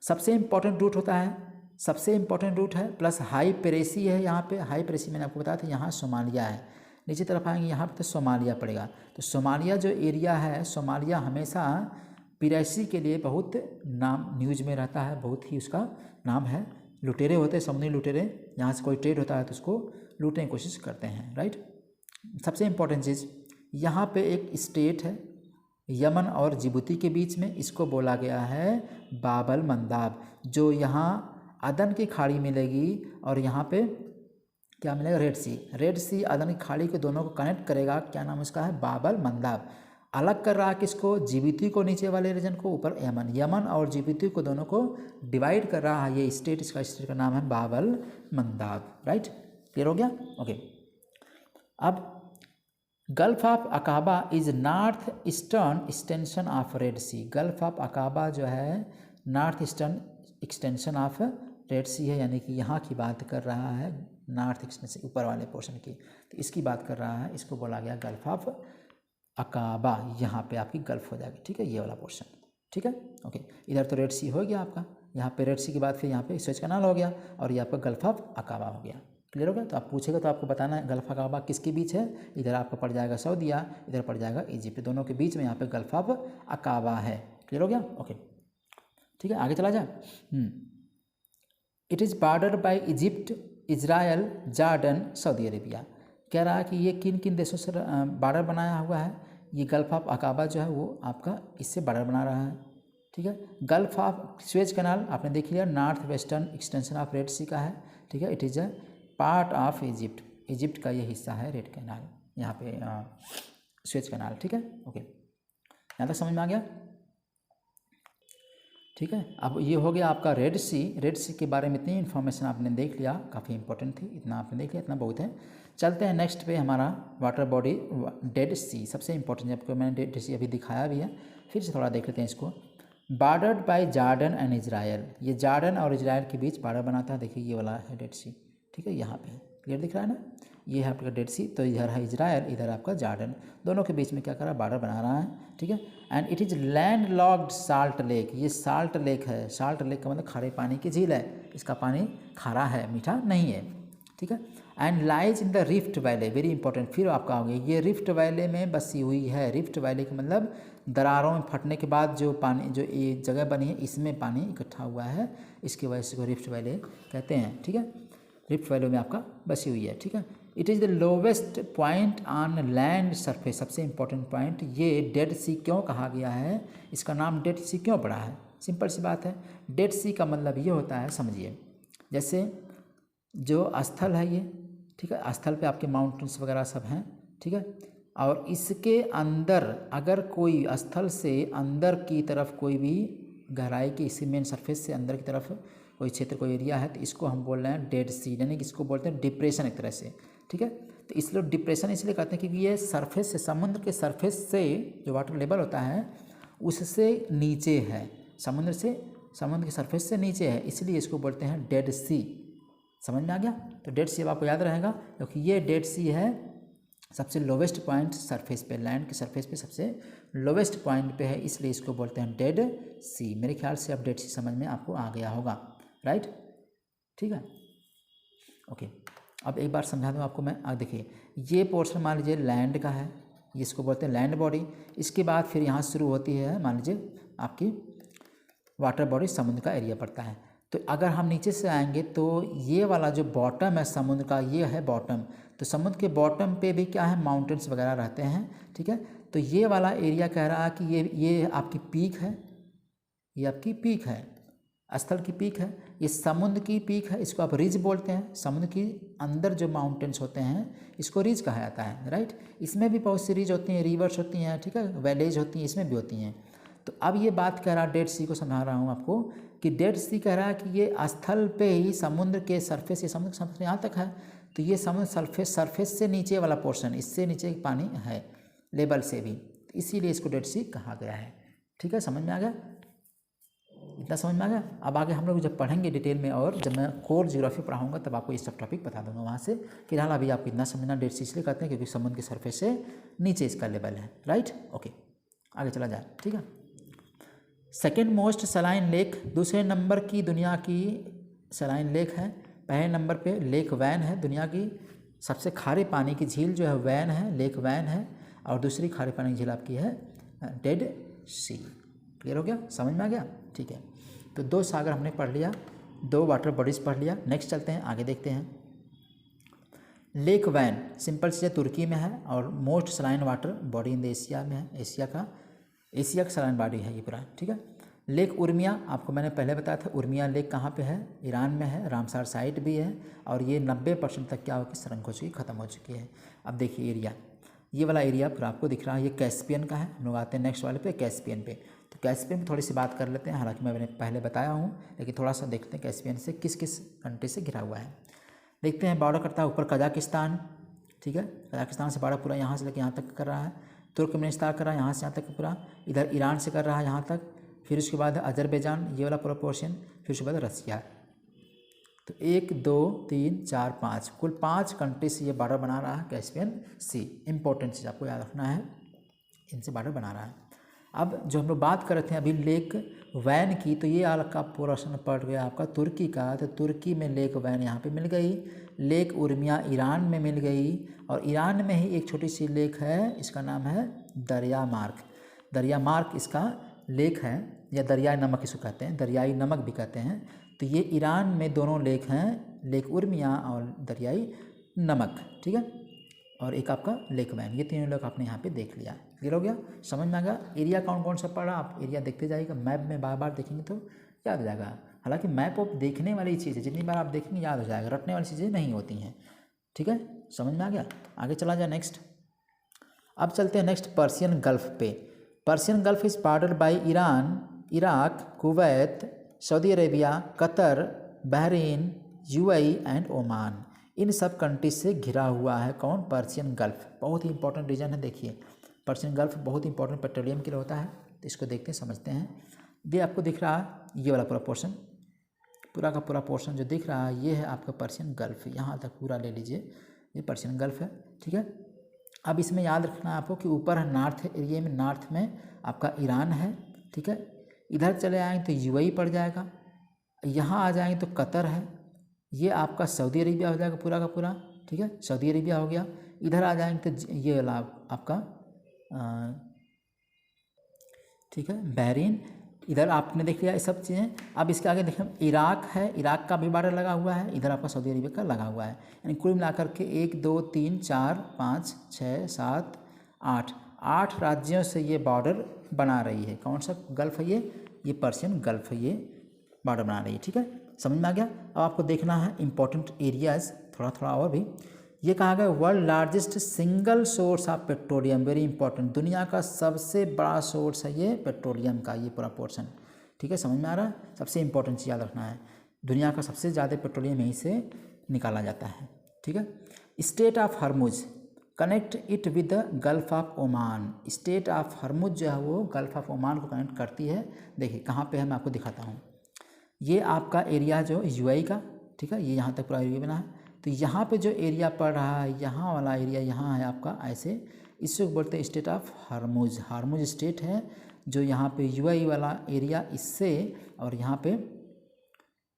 सबसे इंपॉर्टेंट रूट होता है, सबसे इंपॉर्टेंट रूट है, प्लस हाई पेरेसी है यहाँ पे। हाई पेरेसी मैंने आपको बताया था, यहाँ सोमालिया है। नीचे तरफ आएंगे यहाँ पे तो सोमालिया पड़ेगा। तो सोमालिया जो एरिया है, सोमालिया हमेशा पिरेसी के लिए बहुत नाम न्यूज में रहता है, बहुत ही उसका नाम है। लुटेरे होते हैं, समुद्री लुटेरे, यहाँ से कोई ट्रेड होता है तो उसको लूटने की कोशिश करते हैं, राइट। सबसे इम्पोर्टेंट चीज़, यहाँ पे एक स्टेट है यमन और जिबूती के बीच में, इसको बोला गया है बाबल मंदाब। जो यहाँ अदन की खाड़ी मिलेगी और यहाँ पे क्या मिलेगा, रेड सी अदन की खाड़ी के दोनों को कनेक्ट करेगा। क्या नाम उसका है, बाबल मंदाब। अलग कर रहा है किसको, जिबूती को, नीचे वाले रीजन को, ऊपर यमन और जिबूती को, दोनों को डिवाइड कर रहा है ये स्टेट। इसका स्टेट का नाम है बाबल मंदाब, राइट। क्लियर हो गया? ओके। अब Gulf of Aqaba is north eastern extension of Red Sea. Gulf of Aqaba जो है north eastern extension of Red Sea है, यानी कि यहाँ की बात कर रहा है, नॉर्थ एक्सटेंशन ऊपर वाले पोर्शन की, तो इसकी बात कर रहा है। इसको बोला गया गल्फ ऑफ अकाबा। यहाँ पे आपकी गल्फ हो जाएगी, ठीक है, ये वाला पोर्शन, ठीक है, ओके। इधर तो रेड सी हो गया आपका, यहाँ पे रेड सी के बाद फिर यहाँ पे स्वेज कैनाल हो गया, और ये आपका गल्फ ऑफ अकाबा हो गया। क्लियर हो गया? तो आप पूछेगा तो आपको बताना है गल्फ अकाबा किसके बीच है। इधर आपका पड़ जाएगा सऊदीया, इधर पड़ जाएगा इजिप्ट, दोनों के बीच में यहाँ पे गल्फ ऑफ अकाबा है। क्लियर हो गया? ओके, ठीक है, आगे चला जाए। It is bordered by Egypt, Israel, Jordan, Saudi Arabia. कह रहा है कि ये किन किन देशों से बॉर्डर बनाया हुआ है। ये गल्फ ऑफ अकाबा जो है वो आपका इससे बॉर्डर बना रहा है, ठीक है। गल्फ ऑफ स्वेज कैनाल आपने देख लिया, north western extension of Red Sea का है, ठीक है। It is a part of Egypt, Egypt का ये हिस्सा है रेड कैनाल। यहाँ पे स्वेज कैनाल। ठीक है, ओके, यहाँ तक समझ में आ गया। ठीक है, अब ये हो गया आपका रेड सी। रेड सी के बारे में इतनी इन्फॉर्मेशन आपने देख लिया, काफ़ी इंपॉर्टेंट थी, इतना आपने देख लिया, इतना बहुत है। चलते हैं नेक्स्ट पे, हमारा वाटर बॉडी डेड सी, सबसे इंपॉर्टेंट, आपको मैंने डेड सी अभी दिखाया भी है, फिर से थोड़ा देख लेते हैं इसको। Bordered by Jordan and Israel, ये जॉर्डन और इजराइल के बीच बॉर्डर बनाता है। देखिए ये वाला है डेड सी, ठीक है, यहाँ पे क्लियर दिख रहा है ना, ये है आपका डेड सी। तो इधर है इजराइल, इधर आपका जॉर्डन, दोनों के बीच में क्या कर रहा है, बॉर्डर बना रहा है। ठीक है, and it is land locked salt lake, ये साल्ट लेक है। साल्ट लेक का मतलब खारे पानी की झील है, इसका पानी खारा है, मीठा नहीं है। ठीक है, and lies in the rift valley, very important, फिर आपका हो गया, ये रिफ्ट वैली में बसी हुई है। रिफ्ट वैली का मतलब दरारों में फटने के बाद जो पानी, जो ये जगह बनी है, इसमें पानी इकट्ठा हुआ है, इसकी वजह से इसको रिफ्ट वैली कहते हैं। ठीक है, रिफ्ट वैली में आपका बसी हुई है। ठीक है, it is the lowest point on land surface, सबसे इंपॉर्टेंट पॉइंट, ये डेड सी क्यों कहा गया है, इसका नाम डेड सी क्यों पड़ा है, सिंपल सी बात है। डेड सी का मतलब ये होता है, समझिए, जैसे जो स्थल है ये, ठीक है, स्थल पे आपके माउंटेन्स वगैरह सब हैं। ठीक है, और इसके अंदर अगर कोई स्थल से अंदर की तरफ कोई भी गहराई की, इसी मेन सरफेस से अंदर की तरफ कोई क्षेत्र, कोई एरिया है, तो इसको हम बोल रहे हैं डेड सी, यानी कि इसको बोलते हैं डिप्रेशन एक तरह से। ठीक है, तो इसलिए डिप्रेशन इसलिए कहते हैं क्योंकि ये सरफेस से, समुद्र के सरफेस से जो वाटर लेवल होता है उससे नीचे है, समुद्र के सरफेस से नीचे है, इसलिए इसको बोलते हैं डेड सी। समझ में आ गया। तो डेड सी अब आपको याद रहेगा, क्योंकि ये डेड सी है, सबसे लोवेस्ट पॉइंट सरफेस पे, लैंड के सरफेस पे सबसे लोवेस्ट पॉइंट पे है, इसलिए इसको बोलते हैं डेड सी। मेरे ख्याल से अब डेड सी समझ में आपको आ गया होगा, राइट। ठीक है, ओके, अब एक बार समझा दूँ आपको मैं। अब देखिए, ये पोर्शन मान लीजिए लैंड का है, इसको बोलते हैं लैंड बॉडी। इसके बाद फिर यहाँ शुरू होती है, मान लीजिए आपकी वाटर बॉडी, समुद्र का एरिया पड़ता है। तो अगर हम नीचे से आएंगे तो ये वाला जो बॉटम है समुद्र का, ये है बॉटम। तो समुद्र के बॉटम पे भी क्या है, माउंटेन्स वगैरह रहते हैं। ठीक है, तो ये वाला एरिया कह रहा है कि ये आपकी पीक है, ये आपकी पीक है, स्थल की पीक है, ये समुद्र की पीक है, इसको आप रिज बोलते हैं। समुद्र के अंदर जो माउंटेन्स होते हैं इसको रिज कहा जाता है, राइट। इसमें भी बहुत सी रिज होती हैं, रिवर्स होती हैं, ठीक है, वैलेज होती हैं, इसमें भी होती हैं। तो अब ये बात कह रहा, डेड सी को समझा रहा हूँ आपको, कि डेड सी कह रहा है कि ये स्थल पे ही समुद्र के सरफेस, ये समुद्र के सरफेस यहाँ तक है, तो ये समुद्र सरफेस से नीचे वाला पोर्शन, इससे नीचे पानी है लेवल से भी, इसीलिए इसको डेड सी कहा गया है। ठीक है, समझ में आ गया, इतना समझ में आ गया। अब आगे हम लोग जब पढ़ेंगे डिटेल में, और जब मैं कोर ज्योग्राफी पढ़ाऊंगा तब आपको ये सब टॉपिक बता दूंगा वहाँ से। फिलहाल अभी आपको इतना समझना, डेड सी इसलिए कहते हैं क्योंकि समुद्र के सरफेस से नीचे इसका लेवल है, राइट। ओके, आगे चला जाए। ठीक है, सेकेंड मोस्ट सलाइन लेक, दूसरे नंबर की दुनिया की सलाइन लेक है। पहले नंबर पे लेक वैन है, दुनिया की सबसे खारे पानी की झील जो है वैन है, लेक वैन है, और दूसरी खारे पानी की झील आपकी है डेड सी। क्लियर हो गया, समझ में आ गया। ठीक है, तो 2 सागर हमने पढ़ लिया, 2 वाटर बॉडीज़ पढ़ लिया। नेक्स्ट चलते हैं, आगे देखते हैं। लेक वैन सिंपल से तुर्की में है, और most saline water body in the Asia में है, एशिया का सलाइन बॉडी है ये पूरा। ठीक है, लेक उर्मिया, आपको मैंने पहले बताया था, उर्मिया लेक कहाँ पे है, ईरान में है, रामसार साइट भी है, और ये 90% तक क्या हो कि सड़क हो चुकी, ख़त्म हो चुकी है। अब देखिए एरिया, ये वाला एरिया पूरा आपको दिख रहा है, ये कैस्पियन का है। हम लोग आते हैं नेक्स्ट वाले पे, कैस्पियन पे। तो कैस्पियन में थोड़ी सी बात कर लेते हैं, हालांकि मैंने पहले बताया हूँ, लेकिन थोड़ा सा देखते हैं कैस्पियन से किस किस कंट्री से घिरा हुआ है। देखते हैं, बॉर्डर करता है ऊपर कजाकिस्तान, ठीक है, कजाकिस्तान से बॉर्डर पूरा यहाँ से लेकर यहाँ तक कर रहा है, तुर्कमेनिस्तान कर रहा है यहाँ से यहाँ तक पूरा, इधर ईरान से कर रहा है यहाँ तक, फिर उसके बाद अजरबैजान, ये वाला पूरा पोर्शन, फिर उसके बाद रसिया। तो 1 2 3 4 5 कुल 5 कंट्री से ये बॉर्डर बना रहा है कैस्पियन सी। इंपॉर्टेंट चीज़ आपको याद रखना है, इनसे बॉर्डर बना रहा है। अब जो हम लोग बात कर रहे थे अभी लेक वैन की, तो ये आपका पोर्शन पड़ गया आपका तुर्की का। तो तुर्की में लेक वैन यहाँ पे मिल गई, लेक उर्मिया ईरान में मिल गई, और ईरान में ही एक छोटी सी लेक है, इसका नाम है दरिया मार्क। दरिया मार्क इसका लेक है, या दरियाई नमक इसको कहते हैं, दरियाई नमक भी कहते हैं। तो ये ईरान में दोनों लेक हैं, लेक उर्मिया और दरियाई नमक। ठीक है, और एक आपका लेक वैन, ये तीनों लेक आपने यहाँ पे देख लिया। क्लियर हो गया, समझ में आ गया। एरिया कौन कौन सा पड़ा, आप एरिया देखते जाइएगा, मैप में बार बार देखेंगे तो याद हो जाएगा। हालांकि मैप आप देखने वाली चीज़ है, जितनी बार आप देखेंगे याद हो जाएगा, रटने वाली चीज़ें नहीं होती हैं। ठीक है, समझ में आ गया। आगे चला जाए नेक्स्ट। अब चलते हैं नेक्स्ट पर्शियन गल्फ पे। Persian Gulf is bordered by Iran, Iraq, Kuwait, Saudi Arabia, Qatar, Bahrain, UAE and Oman. इन सब कंट्रीज से घिरा हुआ है कौन? Persian Gulf. बहुत ही इंपॉर्टेंट रीजन है। देखिए पर्शियन गल्फ बहुत इंपॉर्टेंट पेट्रोलियम के लिए होता है, तो इसको देखते हैं समझते हैं। ये आपको दिख रहा है ये वाला पूरा पोर्शन, पूरा का पूरा पोर्शन जो दिख रहा है ये है आपका पर्शियन गल्फ। यहाँ तक पूरा ले लीजिए, ये पर्शियन गल्फ है, ठीक है। अब इसमें याद रखना है आपको कि ऊपर है नॉर्थ एरिया में, नॉर्थ में आपका ईरान है, ठीक है। इधर चले आएंगे तो यूएई पड़ जाएगा, यहाँ आ जाएंगे तो कतर है, ये आपका सऊदी अरेबिया हो जाएगा पूरा का पूरा, ठीक है, सऊदी अरेबिया हो गया। इधर आ जाएंगे तो ये वाला आपका ठीक है बहरीन, इधर आपने देख लिया ये सब चीज़ें। अब इसके आगे देखें इराक है, इराक का भी बॉर्डर लगा हुआ है, इधर आपका सऊदी अरेबिया का लगा हुआ है। यानी कुल मिलाकर के 1 2 3 4 5 6 7 8 राज्यों से ये बॉर्डर बना रही है। कौन सा गल्फ है ये पर्शियन गल्फ है, ये बॉर्डर बना रही है, ठीक है, समझ में आ गया। अब आपको देखना है इंपॉर्टेंट एरियाज़ थोड़ा थोड़ा और भी। ये कहा गया world largest single source of petroleum, very important, दुनिया का सबसे बड़ा सोर्स है ये पेट्रोलियम का, ये पूरा पोर्शन, ठीक है, समझ में आ रहा है। सबसे इंपॉर्टेंट चीज़ याद रखना है, दुनिया का सबसे ज़्यादा पेट्रोलियम यहीं से निकाला जाता है, ठीक है। Strait of Hormuz connect it with the Gulf of Oman. Strait of Hormuz जो है वो गल्फ ऑफ ओमान को कनेक्ट करती है। देखिए कहाँ पे है मैं आपको दिखाता हूँ। ये आपका एरिया जो यूएई का, ठीक है, ये यहाँ तक पूरा एरिया बना है। तो यहाँ पे जो एरिया पड़ रहा है, यहाँ वाला एरिया यहाँ है आपका ऐसे, इसको बोलते हैं स्टेट ऑफ हरमुज। हरमुज स्टेट है जो यहाँ पे यूएई वाला एरिया इससे, और यहाँ पे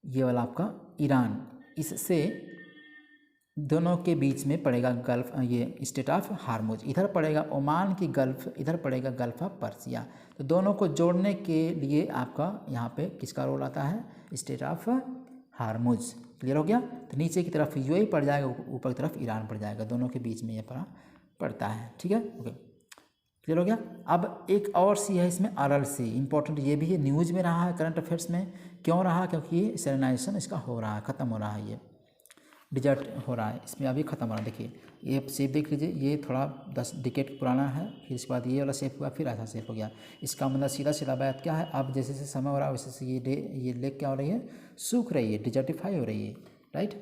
ये वाला आपका ईरान, इससे दोनों के बीच में पड़ेगा गल्फ, ये स्टेट ऑफ हरमुज। इधर पड़ेगा ओमान की गल्फ, इधर पड़ेगा गल्फ ऑफ पर्सिया। तो दोनों को जोड़ने के लिए आपका यहाँ पे किसका रोल आता है? Strait of हरमुज। क्लियर हो गया। तो नीचे की तरफ यूएई पड़ जाएगा, ऊपर की तरफ ईरान पड़ जाएगा, दोनों के बीच में ये पड़ता है, ठीक है, ओके, क्लियर हो गया। अब एक और सी है इसमें अरल सी, इंपॉर्टेंट ये भी है, न्यूज़ में रहा है, करंट अफेयर्स में क्यों रहा? क्योंकि ये सैलिनाइजेशन इसका हो रहा है, ख़त्म हो रहा है, ये डिजर्ट हो रहा है, इसमें अभी ख़त्म हो रहा है। देखिए ये शेप देख लीजिए, ये थोड़ा 10 डिकेड पुराना है, फिर इसके बाद ये वाला शेप हुआ, फिर ऐसा शेप हो गया। इसका मतलब सीधा सीधा बात क्या है, अब जैसे जैसे समय हो रहा है वैसे से ये लेक क्या हो रही है? सूख रही है, डिजर्टिफाई हो रही है, राइट,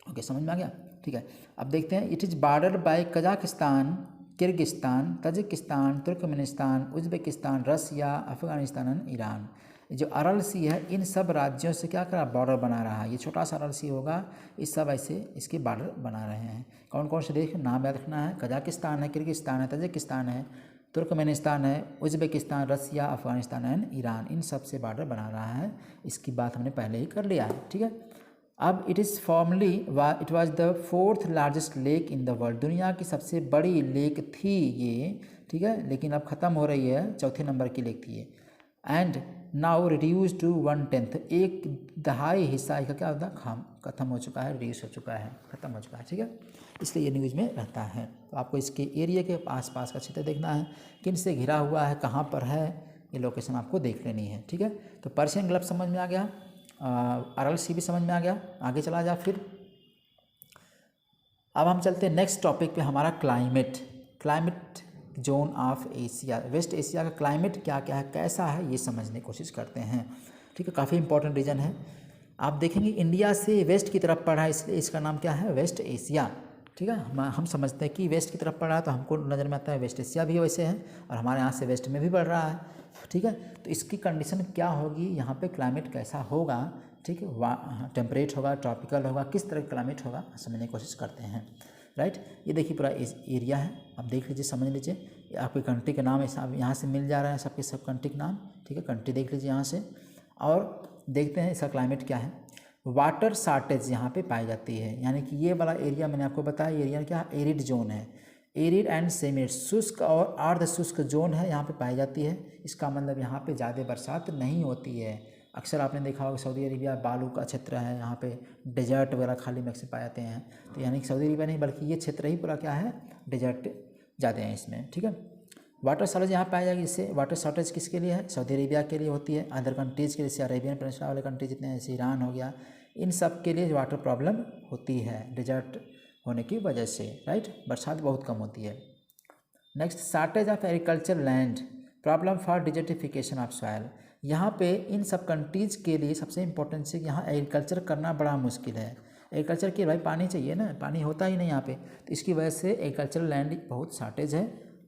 ओके, समझ में आ गया, ठीक है। अब देखते हैं, it is border by Kazakhstan, Kyrgyzstan, Tajikistan, Turkmenistan, Uzbekistan, Russia, Afghanistan and Iran. जो अरल सी है इन सब राज्यों से क्या करा? बॉर्डर बना रहा है। ये छोटा सा अरल सी होगा, इस सब ऐसे इसके बॉर्डर बना रहे हैं। कौन कौन से देश नाम याद रखना है? कजाकिस्तान है, किर्गिस्तान है, तजिकिस्तान है, तुर्कमेनिस्तान है, Uzbekistan, Russia, Afghanistan and Iran, इन सब से बॉर्डर बना रहा है। इसकी बात हमने पहले ही कर लिया है, ठीक है। अब it was the 4th largest lake in the world, दुनिया की सबसे बड़ी लेक थी ये, ठीक है, लेकिन अब ख़त्म हो रही है, चौथे नंबर की लेक थी ये। एंड नाउ रिड्यूस टू 1/10, 1/10 हिस्सा इसका क्या होता है? खत्म हो चुका है, रिड्यूस हो चुका है, ख़त्म हो चुका है, ठीक है। इसलिए ये न्यूज़ में रहता है। तो आपको इसके एरिया के आसपास का क्षेत्र देखना है, किन से घिरा हुआ है, कहाँ पर है, ये लोकेशन आपको देख लेनी है, ठीक है। तो पर्शियन गल्फ समझ में आ गया, अरल सी भी समझ में आ गया। आगे चला जा फिर, अब हम चलते हैं नेक्स्ट टॉपिक पे, हमारा climate zone of Asia. West Asia का क्लाइमेट क्या क्या है, कैसा है, ये समझने की कोशिश करते हैं, ठीक है। काफ़ी इंपॉर्टेंट रीजन है। आप देखेंगे इंडिया से वेस्ट की तरफ पड़ा है, इसलिए इसका नाम क्या है? वेस्ट एशिया, ठीक है। हम समझते हैं कि वेस्ट की तरफ पड़ा है तो हमको नज़र में आता है वेस्ट एशिया भी वैसे है, और हमारे यहाँ से वेस्ट में भी बढ़ रहा है, ठीक है। तो इसकी कंडीशन क्या होगी, यहाँ पे क्लाइमेट कैसा होगा, ठीक है, टेम्परेट होगा, ट्रॉपिकल होगा, किस तरह का क्लाइमेट होगा, समझने की कोशिश करते हैं, राइट। ये देखिए पूरा एरिया है, अब देख लीजिए, समझ लीजिए, आपके कंट्री के नाम ऐसा यहाँ से मिल जा रहा है, सबके सब कंट्री के नाम, ठीक है, कंट्री देख लीजिए यहाँ से। और देखते हैं इसका क्लाइमेट क्या है। वाटर शॉर्टेज यहाँ पे पाई जाती है, यानी कि ये वाला एरिया मैंने आपको बताया, एरिया क्या? एरिड जोन है, एरिड एंड सेमी शुष्क और अर्ध शुष्क जोन है, यहाँ पे पाई जाती है। इसका मतलब यहाँ पे ज़्यादा बरसात नहीं होती है। अक्सर आपने देखा होगा सऊदी अरेबिया बालू का क्षेत्र है, यहाँ पे डेजर्ट वगैरह खाली में अक्सर पाए जाते हैं। तो यानी कि सऊदी अरेबिया नहीं बल्कि ये क्षेत्र ही पूरा क्या है? डेजर्ट ज़्यादा है इसमें, ठीक है। वाटर शॉर्टेज यहाँ पाया जाएगी, इससे वाटर शॉर्टेज किसके लिए है? सऊदी अरेबिया के लिए होती है, अदर कंट्रीज़ के जैसे अरेबियन पेनिनसुला वाले कंट्री जितने हैं, जैसे ईरान हो गया, इन सब के लिए वाटर प्रॉब्लम होती है डेजर्ट होने की वजह से, राइट, बरसात बहुत कम होती है। Next shortage of agriculture land, problem for desertification of soil. यहाँ पे इन सब कंट्रीज़ के लिए सबसे इम्पोर्टेंट है कि यहाँ एग्रीकल्चर करना बड़ा मुश्किल है। एग्रीकल्चर के भाई पानी चाहिए ना, पानी होता ही नहीं यहाँ पे, तो इसकी वजह से एग्रीकल्चरल लैंड बहुत शार्टेज है,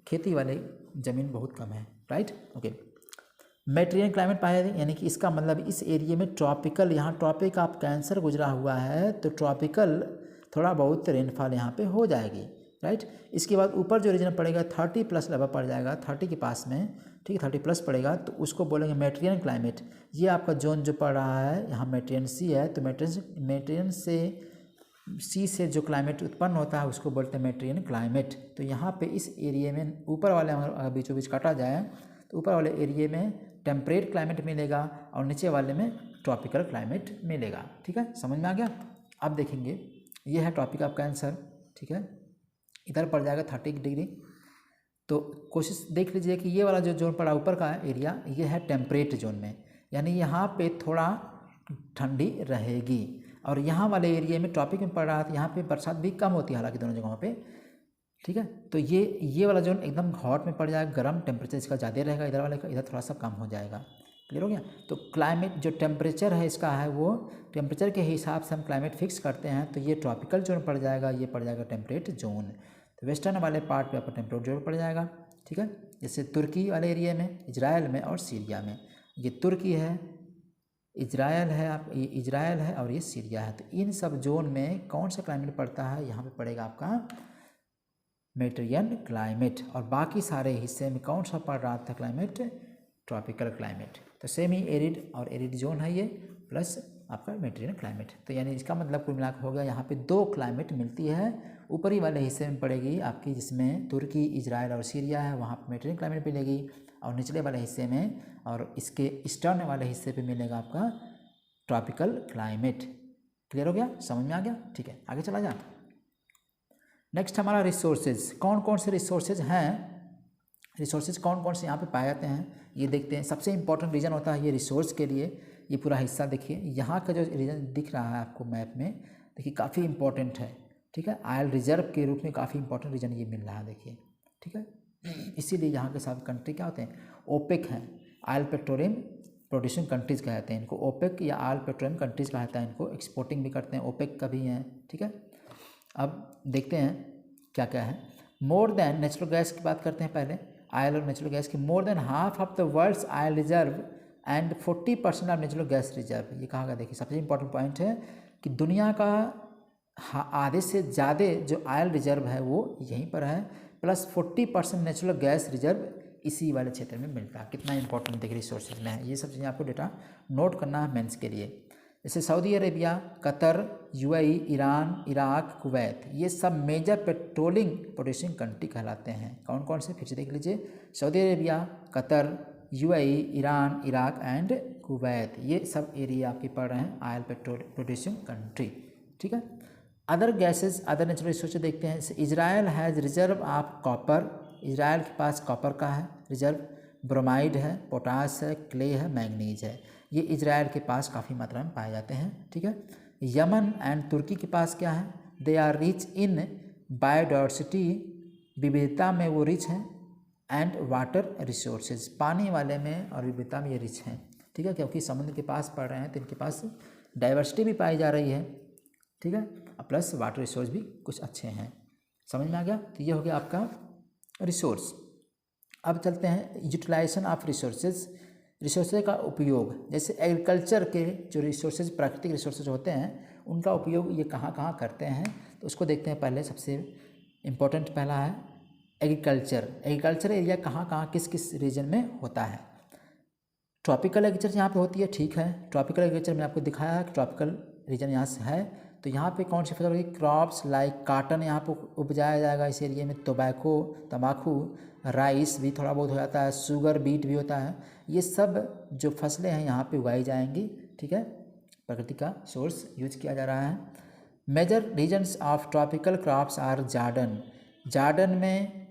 खेती वाले ज़मीन बहुत कम है, राइट। ओके, मेडिटेरियन क्लाइमेट पाया जाए, यानी कि इसका मतलब इस एरिया में ट्रॉपिकल, यहाँ ट्रॉपिक ऑफ कैंसर गुजरा हुआ है तो ट्रॉपिकल थोड़ा बहुत रेनफॉल यहाँ पे हो जाएगी, राइट। इसके बाद ऊपर जो रीजन पड़ेगा 30+ लेवल पड़ जाएगा, 30 के पास में, ठीक है, 30+ पड़ेगा तो उसको बोलेंगे मेडिटेरियन क्लाइमेट। ये आपका जोन जो पड़ रहा है यहाँ मेडिटेरियन सी है, तो मेडिटेरियन से सी से जो क्लाइमेट उत्पन्न होता है उसको बोलते हैं मेडिटेरियन क्लाइमेट। तो यहाँ पे इस एरिया में ऊपर वाले अगर बीचों बीच काटा जाए तो ऊपर वाले एरिया में टेम्परेट क्लाइमेट मिलेगा और नीचे वाले में ट्रॉपिकल क्लाइमेट मिलेगा, ठीक है, समझ में आ गया। अब देखेंगे ये है ट्रॉपिक ऑफ कैंसर, ठीक है, इधर पड़ जाएगा 30 डिग्री। तो कोशिश देख लीजिए कि ये वाला जो जोन पड़ा ऊपर का एरिया ये है टेम्परेट जोन में, यानी यहाँ पे थोड़ा ठंडी रहेगी, और यहाँ वाले एरिया में ट्रॉपिक में पड़ रहा है तो यहाँ पे बरसात भी कम होती है हालांकि दोनों जगहों पे, ठीक है। तो ये वाला जोन एकदम हॉट में पड़ जाएगा, गर्म टेम्परेचर इसका ज़्यादा रहेगा, इधर वाले का इधर थोड़ा सा कम हो जाएगा, क्लियर हो गया। तो क्लाइमेट जो टेम्परेचर है इसका है वो टेम्परेचर के हिसाब से हम क्लाइमेट फिक्स करते हैं, तो ये ट्रॉपिकल जोन पड़ जाएगा, ये पड़ जाएगा टेम्परेट जोन। तो वेस्टर्न वाले पार्ट पे आपका टेम्परेट जोन पड़ जाएगा, ठीक है, जैसे तुर्की वाले एरिया में, इजराइल में और सीरिया में। ये तुर्की है, इजराइल है, आप ये इजराइल है और ये सीरिया है। तो इन सब जोन में कौन सा क्लाइमेट पड़ता है, यहाँ पे पड़ेगा आपका मेडिटेरियन क्लाइमेट, और बाकी सारे हिस्से में कौन सा पड़ रहा था क्लाइमेट, ट्रॉपिकल क्लाइमेट। तो सेमी एरिड और एरिड जोन है ये, प्लस आपका मेडिटेरियन क्लाइमेट। तो यानी इसका मतलब कुल मिलाकर हो गया यहाँ पे 2 क्लाइमेट मिलती है, ऊपरी वाले हिस्से में पड़ेगी आपकी जिसमें तुर्की, इजराइल और सीरिया है, वहाँ पर मेडिटेरियन क्लाइमेट मिलेगी, और निचले वाले हिस्से में और इसके ईस्टर्न वाले हिस्से पे मिलेगा आपका ट्रॉपिकल क्लाइमेट। क्लियर हो गया, समझ में आ गया, ठीक है, आगे चला जाए। नेक्स्ट हमारा रिसोर्सेज, कौन कौन से रिसोर्सेज हैं, रिसोर्सेज कौन कौन से यहाँ पे पाए जाते हैं ये देखते हैं। सबसे इंपॉर्टेंट रीजन होता है ये रिसोर्स के लिए, ये पूरा हिस्सा देखिए, यहाँ का जो रीजन दिख रहा है आपको मैप में, देखिए काफ़ी इंपॉर्टेंट है, ठीक है, ऑयल रिजर्व के रूप में काफ़ी इंपॉर्टेंट रीजन ये मिल रहा है, देखिए, ठीक है। इसीलिए यहाँ के साथ कंट्री क्या होते हैं, ओपेक हैं, ऑयल पेट्रोलियम प्रोड्यूसिंग कंट्रीज़ कहते हैं इनको, ओपेक या ऑयल पेट्रोलियम कंट्रीज़ कहता है इनको, एक्सपोर्टिंग भी करते हैं, ओपेक का भी हैं, ठीक है। अब देखते हैं क्या क्या है। मोर देन, नेचुरल गैस की बात करते हैं पहले, ऑयल और नेचुरल गैस की। More than half of the world's oil reserve and 40% of natural gas reserve, ये कहा गया। देखिए सबसे इंपॉर्टेंट पॉइंट है कि दुनिया का आधे से ज़्यादा जो ऑयल रिजर्व है वो यहीं पर है, प्लस 40% नेचुरल गैस रिजर्व इसी वाले क्षेत्र में मिलता है। कितना इंपॉर्टेंट देखिए रिसोर्सेज में है, ये सब चीज़ें आपको डेटा नोट करना है मेंस के लिए। जैसे Saudi Arabia, Qatar, UAE, Iran, Iraq, Kuwait, ये सब मेजर पेट्रोलिंग प्रोड्यूसिंग कंट्री कहलाते हैं। कौन कौन से, फिर से देख लीजिए, Saudi Arabia, Qatar, UAE, Iran, Iraq and Kuwait, ये सब एरिया आपके पड़ रहे हैं ऑयल पेट्रोल प्रोड्यूसिंग कंट्री, ठीक है। Other gases, other natural resources देखते हैं। Israel has reserve of copper, Israel के पास कॉपर का है रिजर्व, ब्रोमाइड है, पोटास है, क्ले है, मैंगनीज है, ये इजराइल के पास काफ़ी मात्रा में पाए जाते हैं, ठीक है। यमन एंड तुर्की के पास क्या है, they are rich in biodiversity, विविधता में वो रिच हैं, एंड वाटर रिसोर्सेज, पानी वाले में और विविधता में ये रिच हैं, ठीक है, क्योंकि समुद्र के पास पड़ रहे हैं तो इनके पास डाइवर्सिटी भी पाई जा रही है, ठीक है, प्लस वाटर रिसोर्स भी कुछ अच्छे हैं। समझ में आ गया। तो ये हो गया आपका रिसोर्स। अब चलते हैं यूटिलाइजेशन ऑफ रिसोर्सेज, रिसोर्सेज का उपयोग। जैसे एग्रीकल्चर के जो रिसोर्सेज, प्राकृतिक रिसोर्सेज होते हैं उनका उपयोग ये कहाँ कहाँ करते हैं, तो उसको देखते हैं। पहले सबसे इम्पोर्टेंट पहला है एग्रीकल्चर। एग्रीकल्चर एरिया कहाँ कहाँ किस किस रीजन में होता है। ट्रॉपिकल एग्रीकल्चर यहाँ पे होती है, ठीक है। ट्रॉपिकल एग्रीकल्चर मैंने आपको दिखाया है कि ट्रॉपिकल रीजन यहाँ से है, तो यहाँ पे कौन सी फसल होगी, क्रॉप्स लाइक काटन यहाँ पे उपजाया जाएगा इस एरिया में, टोबैको तंबाकू, राइस भी थोड़ा बहुत हो जाता है, शुगर बीट भी होता है, ये सब जो फसलें हैं यहाँ पे उगाई जाएंगी, ठीक है। प्रकृति का सोर्स यूज किया जा रहा है। Major regions of tropical crops are Jordan, Jordan में,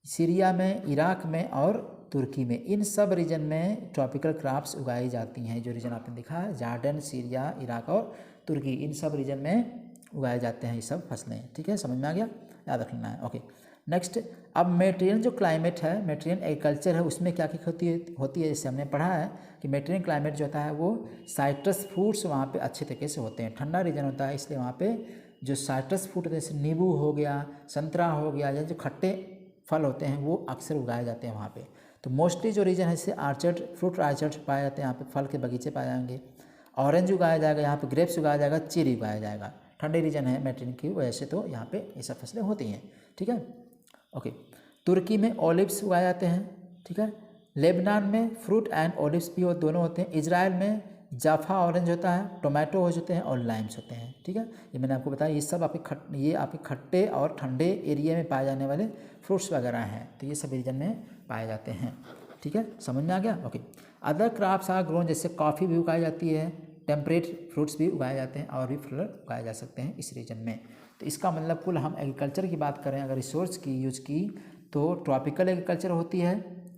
सीरिया में, इराक में और तुर्की में, इन सब रीजन में ट्रॉपिकल क्रॉप्स उगाई जाती हैं। जो रीजन आपने देखा है जॉर्डन, सीरिया, इराक और तुर्की, इन सब रीजन में उगाए जाते हैं ये सब फसलें, ठीक है, समझ में आ गया, याद रखना है। ओके, नेक्स्ट, अब मेडिटेरियन जो क्लाइमेट है, मेडिटेरियन एग्रीकल्चर है, उसमें क्या क्या होती है जैसे हमने पढ़ा है कि मेडिटेरियन क्लाइमेट जो होता है वो साइट्रस फ्रूट्स वहाँ पे अच्छे तरीके से होते हैं। ठंडा रीजन होता है, इसलिए वहाँ पे जो साइट्रस फ्रूट जैसे नींबू हो गया, संतरा हो गया, या जो खट्टे फल होते हैं वो अक्सर उगाए जाते हैं वहाँ पे। तो मोस्टली जो रीजन है जैसे आर्चर्ड, फ्रूट आर्चर्ड पाए जाते हैं यहाँ पे, फल के बगीचे पाए जाएंगे। ऑरेंज उगाया जाएगा यहाँ पे, ग्रेप्स उगाया जाएगा, चेरी उगाया जाएगा। ठंडे रीजन है मेडिटेरियन की वजह से, तो यहाँ पे ये सब फसलें होती हैं। ठीक है, ओके। तुर्की में ऑलिव्स उगाए जाते हैं। ठीक है, लेबनान में फ्रूट एंड ऑलिव्स भी दोनों होते हैं। इजराइल में जाफा ऑरेंज होता है, टोमेटो हो जाते हैं और लाइम्स होते हैं। ठीक है, ये मैंने आपको बताया, ये सब आपके खट्टे और ठंडे एरिया में पाए जाने वाले फ्रूट्स वगैरह हैं, तो ये सब रीजन में पाए जाते हैं। ठीक है, समझ में आ गया? Okay. Other crops are grown, जैसे कॉफ़ी भी उगाई जाती है, टेम्परेट फ्रूट्स भी उगाए जाते हैं और भी फल उगाए जा सकते हैं इस रीजन में। तो इसका मतलब कुल हम एग्रीकल्चर की बात करें अगर रिसोर्स की यूज की, तो ट्रॉपिकल एग्रीकल्चर होती है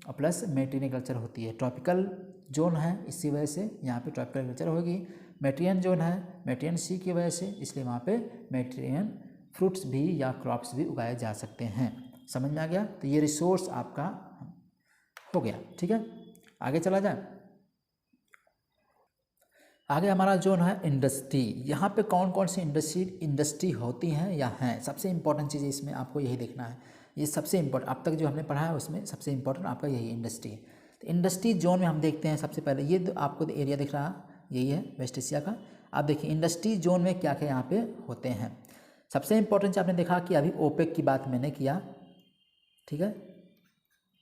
और प्लस मेडिटेरियन एग्रीकल्चर होती है। ट्रॉपिकल जोन है, इसी वजह से यहाँ पे ट्रॉपिकल एग्रीकल्चर होगी। मेडिटेरियन जोन है, मेडिटेरियन सी की वजह से, इसलिए वहाँ पे मेडिटेरियन फ्रूट्स भी या क्रॉप्स भी उगाए जा सकते हैं। समझ में आ गया? तो ये रिसोर्स आपका हो गया। ठीक है, आगे चला जाए। आगे हमारा जोन है इंडस्ट्री। यहाँ पे कौन कौन सी इंडस्ट्री होती हैं या हैं, सबसे इंपॉर्टेंट चीज़ इसमें आपको यही देखना है। ये सबसे इंपॉर्टेंट अब तक जो हमने पढ़ा है उसमें सबसे इंपॉर्टेंट आपका यही इंडस्ट्री है। तो इंडस्ट्री जोन में हम देखते हैं सबसे पहले, ये आपको एरिया दिख रहा यही है वेस्ट एशिया का। आप देखिए इंडस्ट्री जोन में क्या क्या यहाँ पे होते हैं। सबसे इंपॉर्टेंट आपने देखा कि अभी ओपेक की बात मैंने किया। ठीक है,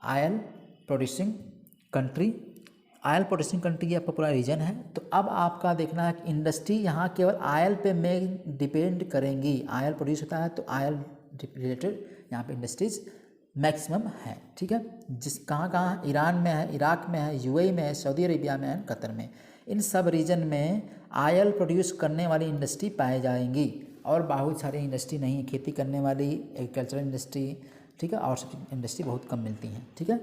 oil producing country, oil producing country आपका पूरा रीजन है। तो अब आपका देखना है कि इंडस्ट्री यहाँ केवल ऑयल पे में डिपेंड करेंगी। ऑयल प्रोड्यूस होता है तो ऑयल रिलेटेड यहाँ पे इंडस्ट्रीज मैक्सिमम है। ठीक है, जिस कहाँ ईरान में है, इराक में है, यूएई में है, सऊदी अरेबिया में है, कतर में, इन सब रीजन में ऑयल प्रोड्यूस करने वाली इंडस्ट्री पाई जाएंगी। और बहुत सारी इंडस्ट्री नहीं, खेती करने वाली एग्रीकल्चरल इंडस्ट्री, ठीक है, और सब इंडस्ट्री बहुत कम मिलती हैं। ठीक है,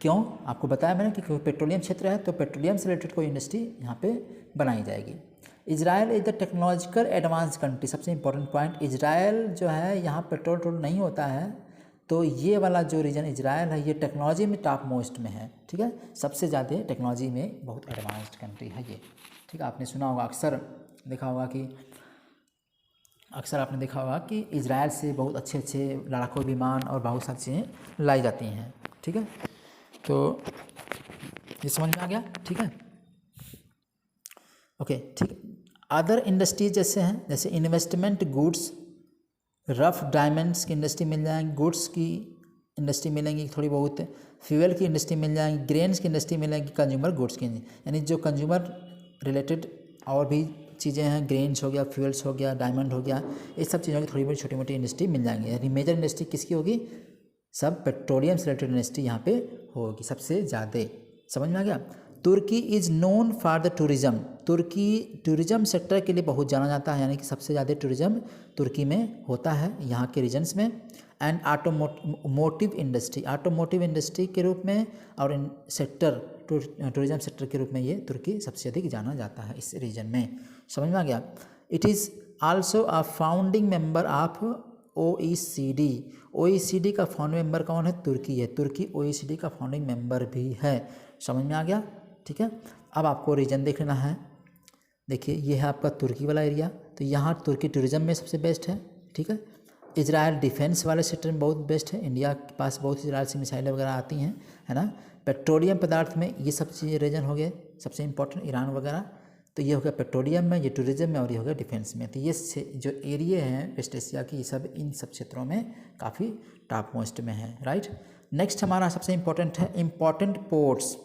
क्यों? आपको बताया मैंने कि पेट्रोलियम क्षेत्र है तो पेट्रोलियम से रिलेटेड कोई इंडस्ट्री यहाँ पे बनाई जाएगी। Israel is the technological advance country, सबसे इंपॉर्टेंट पॉइंट, इजराइल जो है यहाँ पेट्रोल नहीं होता है, तो ये वाला जो रीजन इजराइल है ये टेक्नोलॉजी में टॉप मोस्ट में है। ठीक है, सबसे ज़्यादा टेक्नोलॉजी में बहुत एडवांस्ड कंट्री है ये। ठीक है, आपने सुना होगा, अक्सर आपने देखा होगा कि इजराइल से बहुत अच्छे अच्छे लड़ाकू विमान और बहुत सारी चीज़ें लाई जाती हैं। ठीक है, तो ये समझ में आ गया? ठीक है, ओके, ठीक। अदर इंडस्ट्रीज जैसे हैं, जैसे इन्वेस्टमेंट गुड्स, रफ डायमंड्स की इंडस्ट्री मिल जाएंगी, गुड्स की इंडस्ट्री मिलेंगी थोड़ी बहुत, फ्यूल की इंडस्ट्री मिल जाएंगी, ग्रेन्स की इंडस्ट्री मिलेंगी, कंज्यूमर गुड्स की, यानी जो कंज्यूमर रिलेटेड और भी चीज़ें हैं, ग्रेन्स हो गया, फ्यूल्स हो गया, डायमंड हो गया, ये सब चीज़ों की थोड़ी बहुत छोटी मोटी इंडस्ट्री मिल जाएंगी। यानी मेजर इंडस्ट्री किसकी होगी? सब पेट्रोलियम से रिलेटेड इंडस्ट्री यहाँ पे होगी सबसे ज़्यादा। समझ में आ गया? Turkey is known for the tourism, तुर्की टूरिज़्म सेक्टर के लिए बहुत जाना जाता है, यानी कि सबसे ज़्यादा टूरिज़्म तुर्की में होता है यहाँ के रीजन्स में। एंड ऑटोमोटिव इंडस्ट्री के रूप में और इन सेक्टर टूरिज़्म सेक्टर के रूप में ये तुर्की सबसे अधिक जाना जाता है इस रीजन में। समझ में आ गया? It is also a founding member of OECD का फाउंडिंग मेंबर कौन है? तुर्की है। तुर्की OECD का फाउंडिंग मेंबर भी है। समझ में आ गया? ठीक है, अब आपको रीजन देखना है। देखिए ये है आपका तुर्की वाला एरिया, तो यहाँ तुर्की टूरिज़्म में सबसे बेस्ट है। ठीक है, इजराइल डिफेंस वाले सेक्टर में बहुत बेस्ट है, इंडिया के पास बहुत इजराइल से मिसाइलें वगैरह आती हैं, है ना। पेट्रोलियम पदार्थ में ये सब चीज़ें रीजन हो गए सबसे इंपॉर्टेंट, ईरान वगैरह। तो ये हो गया पेट्रोलियम में, ये टूरिज़्म में, और ये हो गया डिफेंस में। तो ये जो एरिया हैं वेस्ट एशिया की, ये सब इन सब क्षेत्रों में काफ़ी टॉप मोस्ट में है। राइट, नेक्स्ट हमारा सबसे इंपॉर्टेंट है इंपॉर्टेंट पोर्ट्स,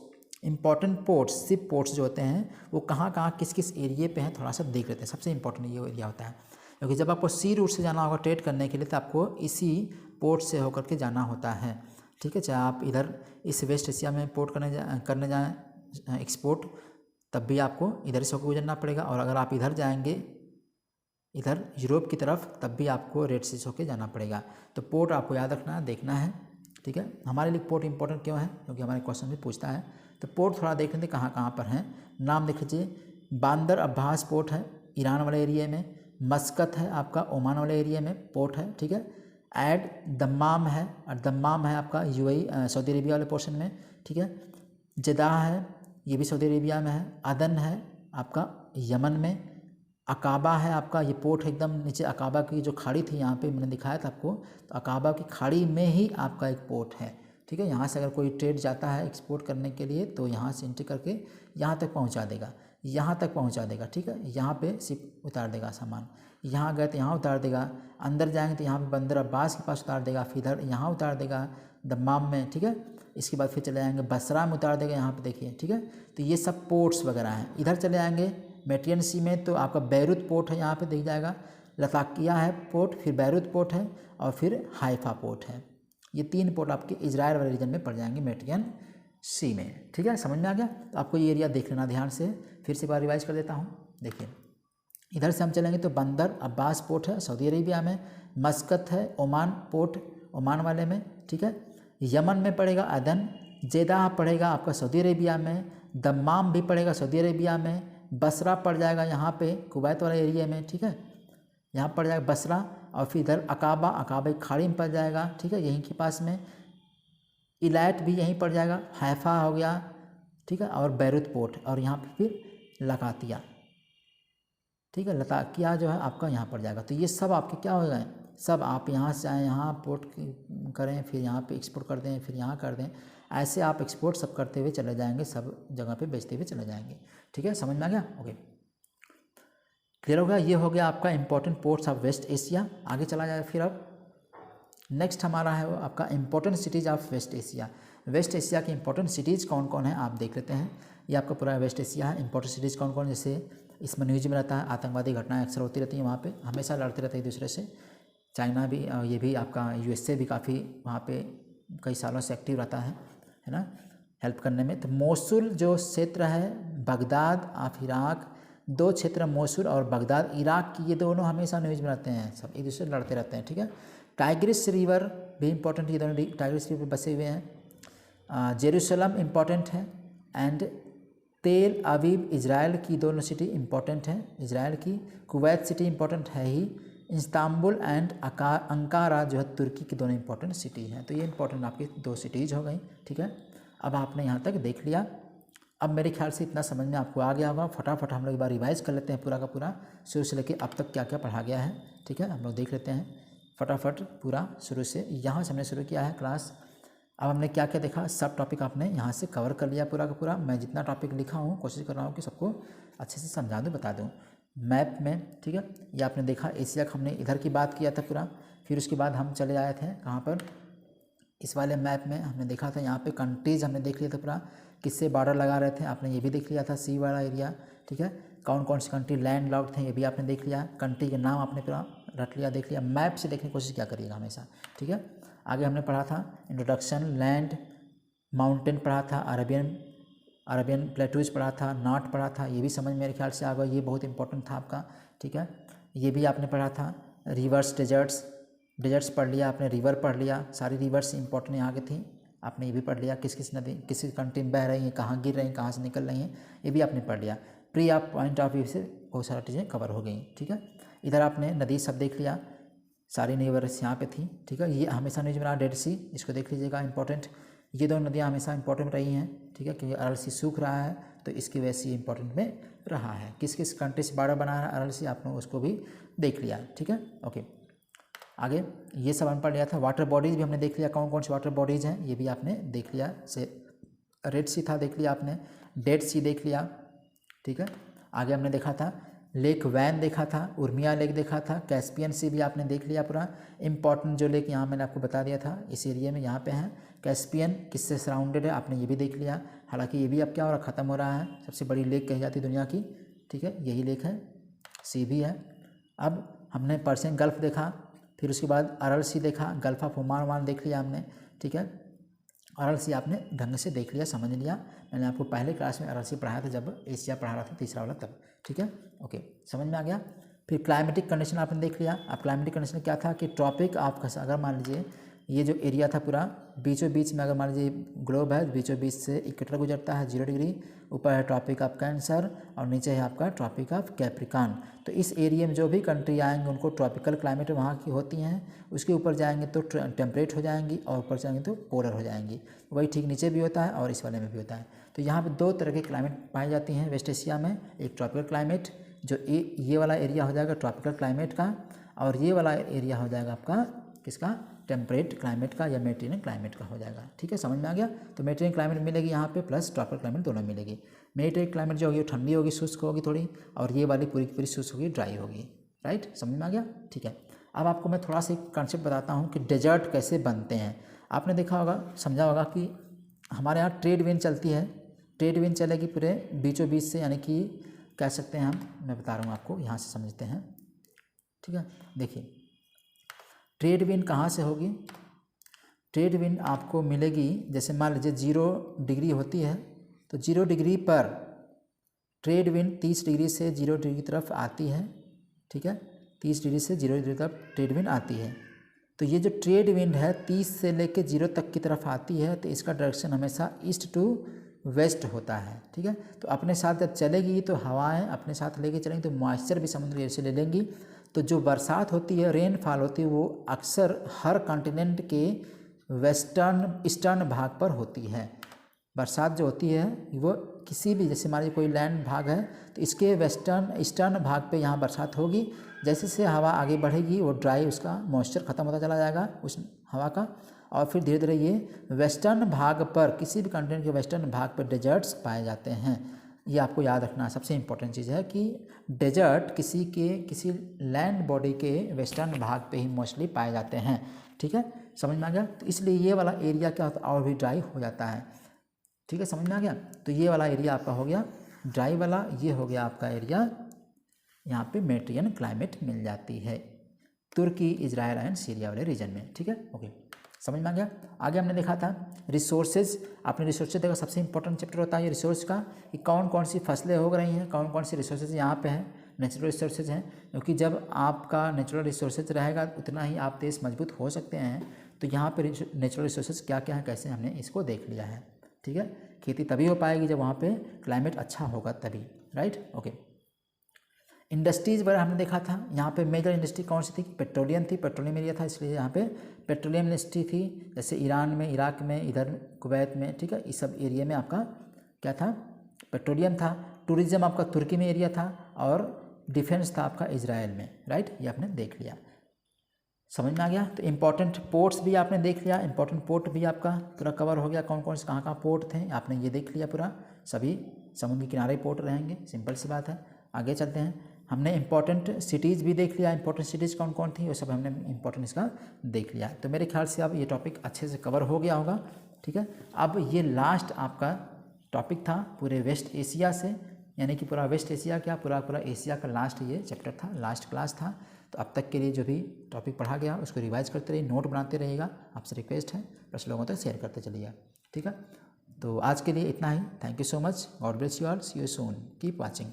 शिप पोर्ट्स जो होते हैं वो कहाँ किस किस एरिए पे हैं, थोड़ा सा देख लेते हैं। सबसे इंपॉर्टेंट ये एरिया होता है, क्योंकि जब आपको सी रूट से जाना होगा ट्रेड करने के लिए तो आपको इसी पोर्ट से होकर के जाना होता है। ठीक है, चाहे आप इधर इस वेस्ट एशिया में पोर्ट करने जाएँ एक्सपोर्ट, तब भी आपको इधर से होकर गुजरना पड़ेगा, और अगर आप इधर जाएंगे इधर यूरोप की तरफ, तब भी आपको रेड सी होकर जाना पड़ेगा। तो पोर्ट आपको याद रखना है, देखना है। ठीक है, हमारे लिए पोर्ट इंपॉर्टेंट क्यों है? क्योंकि हमारे क्वेश्चन भी पूछता है। तो पोर्ट थोड़ा देख लेते कहाँ पर हैं। नाम देख लीजिए, बांदर अब्बास पोर्ट है ईरान वाले एरिया में, मस्कत है आपका ओमान वाले एरिया में पोर्ट है। ठीक है, ऐड दम्माम है, और दम्माम है आपका यूएई सऊदी अरेबिया वाले पोर्शन में, ठीक है। जदाह है, ये भी सऊदी अरेबिया में है। अदन है आपका यमन में। अकाबा है आपका, ये पोर्ट एकदम नीचे अकाबा की जो खाड़ी थी यहाँ पे मैंने दिखाया था आपको, तो अकाबा की खाड़ी में ही आपका एक पोर्ट है, ठीक है। यहाँ से अगर कोई ट्रेड जाता है एक्सपोर्ट करने के लिए तो यहाँ से एंट्री करके यहाँ तक पहुँचा देगा, यहाँ तक पहुँचा देगा, ठीक है। यहाँ पे शिप उतार देगा सामान, यहाँ गए तो यहाँ उतार देगा, अंदर जाएंगे तो यहाँ पे बंदर अब्बास के पास उतार देगा, फिर इधर यहाँ उतार देगा दम्माम में, ठीक है। इसके बाद फिर चले जाएंगे बसरा में उतार देगा, यहाँ पे देखिए, ठीक है। तो ये सब पोर्ट्स वगैरह हैं। इधर चले जाएंगे मेडिटेरियन सी में तो आपका बैरूत पोर्ट है, यहाँ पे दिख जाएगा। लताकिया है पोर्ट, फिर बैरूत पोर्ट है, और फिर हाइफा पोर्ट है। ये 3 पोर्ट आपके इजराइल वाले रीजन में पड़ जाएंगे मेडिटेरियन सी में, ठीक है। समझ में आ गया? तो आपको ये एरिया देख लेना ध्यान से। फिर से एक बार रिवाइज कर देता हूँ। देखिए, इधर से हम चलेंगे तो बंदर अब्बास पोर्ट है सऊदी अरेबिया में। मस्कत है ओमान पोर्ट, ओमान वाले में, ठीक है। यमन में पड़ेगा अदन। जेदाह पड़ेगा आपका सऊदी अरेबिया में। दम्माम भी पड़ेगा सऊदी अरेबिया में। बसरा पड़ जाएगा यहाँ पे कुवैत वाले एरिया में, ठीक है। यहाँ पड़ जाएगा बसरा, और फिर इधर अकाबा, अकाबा की खाड़ी में पड़ जाएगा, ठीक है, यहीं के पास में। इलायट भी यहीं पड़ जाएगा, हैफा हो गया, ठीक है, और बैरूत पोर्ट, और यहाँ पे फिर लकातिया, ठीक है। लताकिया जो है आपका यहाँ पड़ जाएगा। तो ये सब आपके क्या हो गए, सब आप यहाँ से आए, यहाँ पोर्ट करें, फिर यहाँ पे एक्सपोर्ट कर दें, फिर यहाँ कर दें, ऐसे आप एक्सपोर्ट सब करते हुए चले जाएंगे, सब जगह पे बेचते हुए चले जाएंगे, ठीक है। समझ में आ गया? ओके, क्लियर हो गया? ये हो गया आपका important ports of West Asia. आगे चला जाए फिर। अब नेक्स्ट हमारा है वो आपका important cities of West Asia. West Asia की इंपॉर्टेंट सिटीज़ कौन कौन है आप देख लेते हैं। ये आपका पूरा वेस्ट एशिया है। इंपॉर्टेंट सिटीज़ कौन कौन, जैसे इसमें न्यूज में रहता है, आतंकवादी घटनाएं अक्सर होती रहती हैं वहाँ पे, हमेशा लड़ते रहते हैं एक दूसरे से। चाइना भी, ये भी आपका यूएसए भी काफ़ी वहाँ पे कई सालों से एक्टिव रहता है ना, हेल्प करने में। तो मोसुल जो क्षेत्र है, बगदाद ऑफ इराक, 2 क्षेत्र मोसुल और बगदाद इराक की, ये दोनों हमेशा न्यूज में रहते हैं, सब एक दूसरे से लड़ते रहते हैं, ठीक है। टाइग्रिस रिवर भी इंपॉर्टेंट, ये दोनों टाइग्रिस रिवर बसे हुए हैं। जेरूसलम इम्पॉर्टेंट है, एंड तेल अवीव इज़राइल की दोनों सिटी इंपॉर्टेंट है इज़राइल की। कुवैत सिटी इंपॉर्टेंट है ही। इस्तांबुल एंड अंकारा जो है तुर्की की दोनों इंपॉर्टेंट सिटी हैं। तो ये इंपॉर्टेंट आपकी 2 सिटीज़ हो गई, ठीक है। अब आपने यहाँ तक देख लिया। अब मेरे ख्याल से इतना समझ में आपको आ गया होगा। फटाफट हम लोग एक बार रिवाइज कर लेते हैं पूरा का पूरा, शुरू से लेकर अब तक क्या क्या पढ़ा गया है, ठीक है। हम लोग देख लेते हैं फटाफट पूरा शुरू से। यहाँ से हमने शुरू किया है क्लास। अब हमने क्या क्या देखा, सब टॉपिक आपने यहाँ से कवर कर लिया पूरा का पूरा। मैं जितना टॉपिक लिखा हूँ कोशिश कर रहा हूँ कि सबको अच्छे से समझा दूँ, बता दूँ मैप में, ठीक है। ये आपने देखा एशिया का, हमने इधर की बात किया था पूरा। फिर उसके बाद हम चले आए थे कहाँ पर, इस वाले मैप में हमने देखा था यहाँ पे कंट्रीज़ हमने देख लिया था पूरा, किससे बॉर्डर लगा रहे थे आपने ये भी देख लिया था, सी वाला एरिया, ठीक है। कौन कौन सी कंट्री लैंड लॉक्ड थे ये भी आपने देख लिया। कंट्री के नाम आपने पूरा रट लिया, देख लिया। मैप से देखने की कोशिश क्या करिएगा हमेशा, ठीक है। आगे हमने पढ़ा था इंट्रोडक्शन, लैंड, माउंटेन पढ़ा था, अरबियन प्लेटूज पढ़ा था, नॉट पढ़ा था, ये भी समझ मेरे ख्याल से आ गया, ये बहुत इंपॉर्टेंट था आपका, ठीक है। ये भी आपने पढ़ा था। रिवर्स, डेजर्ट्स पढ़ लिया आपने, रिवर पढ़ लिया, सारी रिवर्स इंपॉर्टेंट यहाँ की थी, आपने ये भी पढ़ लिया। किस किस नदी किस कंट्री में बह रही हैं, कहाँ गिर रही हैं, कहाँ से निकल रही हैं, ये भी आपने पढ़ लिया। प्री आप पॉइंट ऑफ व्यू से बहुत सारी चीज़ें कवर हो गई, ठीक है। इधर आपने नदी सब देख लिया, सारी रिवर्स यहाँ पे थी, ठीक है। ये हमेशा न्यूज में रहा डेड सी, इसको देख लीजिएगा इंपॉर्टेंट। ये दोनों नदियाँ हमेशा इंपॉर्टेंट रही हैं, ठीक है, क्योंकि अरल सी सूख रहा है तो इसकी वजह से ये इंपॉर्टेंट में रहा है। किस किस कंट्री से बॉर्डर बना है अरल सी, आपने उसको भी देख लिया, ठीक है। ओके, आगे ये सब हमने पढ़ लिया था। वाटर बॉडीज़ भी हमने देख लिया, कौन कौन सी वाटर बॉडीज़ हैं ये भी आपने देख लिया। से रेड सी था देख लिया आपने, डेड सी देख लिया, ठीक है। आगे हमने देखा था लेक वैन देखा था, उर्मिया लेक देखा था, कैस्पियन सी भी आपने देख लिया पूरा। इंपॉर्टेंट जो लेक यहाँ मैंने आपको बता दिया था इस एरिया में यहाँ पे है। कैस्पियन किससे सराउंडेड है आपने ये भी देख लिया। हालांकि ये भी अब क्या हो रहा, ख़त्म हो रहा है, सबसे बड़ी लेक कही जाती है दुनिया की, ठीक है, यही लेक है, सी भी है। अब हमने पर्शियन गल्फ देखा, फिर उसके बाद अरल सी देखा, गल्फ ऑफ ओमान देख लिया हमने, ठीक है। अरल सी आपने ढंग से देख लिया, समझ लिया। मैंने आपको पहले क्लास में अरल सी पढ़ाया था जब एशिया पढ़ा रहा था, तीसरा वाला तब, ठीक है। ओके, समझ में आ गया। फिर क्लाइमेटिक कंडीशन आपने देख लिया। अब क्लाइमेटिक कंडीशन क्या था कि ट्रॉपिक आपका, अगर मान लीजिए ये जो एरिया था पूरा बीचों बीच में, अगर मान लीजिए ग्लोब है, बीचों बीच से इक्वेटर गुजरता है 0 डिग्री, ऊपर है ट्रॉपिक ऑफ कैंसर और नीचे है आपका ट्रॉपिक ऑफ कैप्रिकॉन। तो इस एरिया में जो भी कंट्री आएंगे उनको ट्रॉपिकल क्लाइमेट वहाँ की होती हैं, उसके ऊपर जाएंगे तो टेम्परेट हो जाएंगी और ऊपर जाएंगे तो पोलर हो जाएंगी। वही ठीक नीचे भी होता है और इस वाले में भी होता है। तो यहाँ पर 2 तरह के क्लाइमेट पाई जाती हैं वेस्ट एशिया में। एक ट्रॉपिकल क्लाइमेट, जो ये वाला एरिया हो जाएगा ट्रॉपिकल क्लाइमेट का, और ये वाला एरिया हो जाएगा आपका किसका, टेम्परेट क्लाइमेट का या मेडिटेरियन क्लाइमेट का हो जाएगा। ठीक है, समझ में आ गया। तो मेडिटेरियन क्लाइमेट मिलेगी यहाँ पे प्लस ट्रॉपिकल क्लाइमेट दोनों मिलेगी। मेडिटेरियन क्लाइमेट जो होगी वो ठंडी होगी, शुष्क होगी थोड़ी, और ये वाली पूरी की पूरी शुष्क होगी, ड्राई होगी। राइट, समझ में आ गया। ठीक है, अब आपको मैं थोड़ा सा कॉन्सेप्ट बताता हूँ कि डेजर्ट कैसे बनते हैं। आपने देखा होगा, समझा होगा कि हमारे यहाँ ट्रेड विंड चलती है, ट्रेड विंड चलेगी पूरे बीचों बीच से, यानी कि कह सकते हैं हम, मैं बता रहा हूँ आपको, यहाँ से समझते हैं। ठीक है, देखिए ट्रेड विंड कहाँ से होगी। ट्रेड विंड आपको मिलेगी, जैसे मान लीजिए 0 डिग्री होती है, तो 0 डिग्री पर ट्रेड विंड 30 डिग्री से 0 डिग्री की तरफ आती है। ठीक है, 30 डिग्री से 0 डिग्री तक ट्रेड विंड आती है। तो ये जो ट्रेड विंड है 30 से लेकर 0 तक की तरफ आती है, तो इसका डायरेक्शन हमेशा ईस्ट टू वेस्ट होता है। ठीक है, तो अपने साथ जब चलेगी तो हवाएं अपने साथ लेके चलेंगी, तो मॉइस्चर भी समुद्र से ले लेंगी। तो जो बरसात होती है, रेनफॉल होती है, वो अक्सर हर कॉन्टिनेंट के वेस्टर्न ईस्टर्न भाग पर होती है। बरसात जो होती है वो किसी भी, जैसे मान लीजिए कोई लैंड भाग है तो इसके वेस्टर्न ईस्टर्न भाग पे यहाँ बरसात होगी। जैसे से हवा आगे बढ़ेगी वो ड्राई, उसका मॉइस्चर ख़त्म होता चला जाएगा उस हवा का, और फिर धीरे धीरे ये वेस्टर्न भाग पर, किसी भी कॉन्टिनेंट के वेस्टर्न भाग पर डेजर्ट्स पाए जाते हैं। ये आपको याद रखना सबसे इम्पोर्टेंट चीज़ है कि डेजर्ट किसी लैंड बॉडी के वेस्टर्न भाग पे ही मोस्टली पाए जाते हैं। ठीक है, समझ में आ गया। तो इसलिए ये वाला एरिया क्या होता है, और भी ड्राई हो जाता है। ठीक है, समझ में आ गया। तो ये वाला एरिया आपका हो गया ड्राई वाला, ये हो गया आपका एरिया, यहाँ पे मेडिटेरियन क्लाइमेट मिल जाती है तुर्की, इजराइल एंड सीरिया वाले रीजन में। ठीक है, ओके, समझ में आ गया। आगे हमने देखा था रिसोर्सेज। आपने रिसोर्सेज देखा, सबसे इंपॉर्टेंट चैप्टर होता है ये रिसोर्स का, कि कौन कौन सी फसलें हो रही हैं, कौन कौन सी रिसोर्सेज यहाँ पे हैं, नेचुरल रिसोर्सेज हैं। क्योंकि जब आपका नेचुरल रिसोर्सेज रहेगा उतना ही आप देश मजबूत हो सकते हैं। तो यहाँ पे नेचुरल रिसोर्सेज क्या क्या है, कैसे, हमने इसको देख लिया है। ठीक है, खेती तभी हो पाएगी जब वहाँ पे क्लाइमेट अच्छा होगा तभी। Right, okay. इंडस्ट्रीज़ वगैरह हमने देखा था। यहाँ पे मेजर इंडस्ट्री कौन सी थी, पेट्रोलियम थी, पेट्रोलियम एरिया था, इसलिए यहाँ पे पेट्रोलियम इंडस्ट्री थी। जैसे ईरान में, इराक में, इधर कुवैत में, ठीक है, इस सब एरिया में आपका क्या था, पेट्रोलियम था। टूरिज़्म आपका तुर्की में एरिया था, और डिफेंस था आपका इजराइल में। राइट, ये आपने देख लिया, समझ में आ गया। तो इंपॉर्टेंट पोर्ट्स भी आपने देख लिया, इंपॉर्टेंट पोर्ट भी आपका पूरा कवर हो गया, कौन कौन से कहाँ पोर्ट थे आपने ये देख लिया पूरा। सभी समुद्र के किनारे पोर्ट रहेंगे, सिंपल सी बात है। आगे चलते हैं, हमने इंपॉर्टेंट सिटीज़ भी देख लिया, इंपॉर्टेंट सिटीज़ कौन कौन थी वो सब हमने इंपॉर्टेंट इसका देख लिया। तो मेरे ख्याल से अब ये टॉपिक अच्छे से कवर हो गया होगा। ठीक है, अब ये लास्ट आपका टॉपिक था पूरे वेस्ट एशिया से, यानी कि पूरा वेस्ट एशिया क्या, पूरा एशिया का लास्ट ये चैप्टर था, लास्ट क्लास था। तो अब तक के लिए जो भी टॉपिक पढ़ा गया उसको रिवाइज करते रहिए, नोट बनाते रहिएगा, आपसे रिक्वेस्ट है, प्लस लोगों तक शेयर करते चलिए। ठीक है, तो आज के लिए इतना ही। Thank you so much, God bless you all, see you soon, keep watching.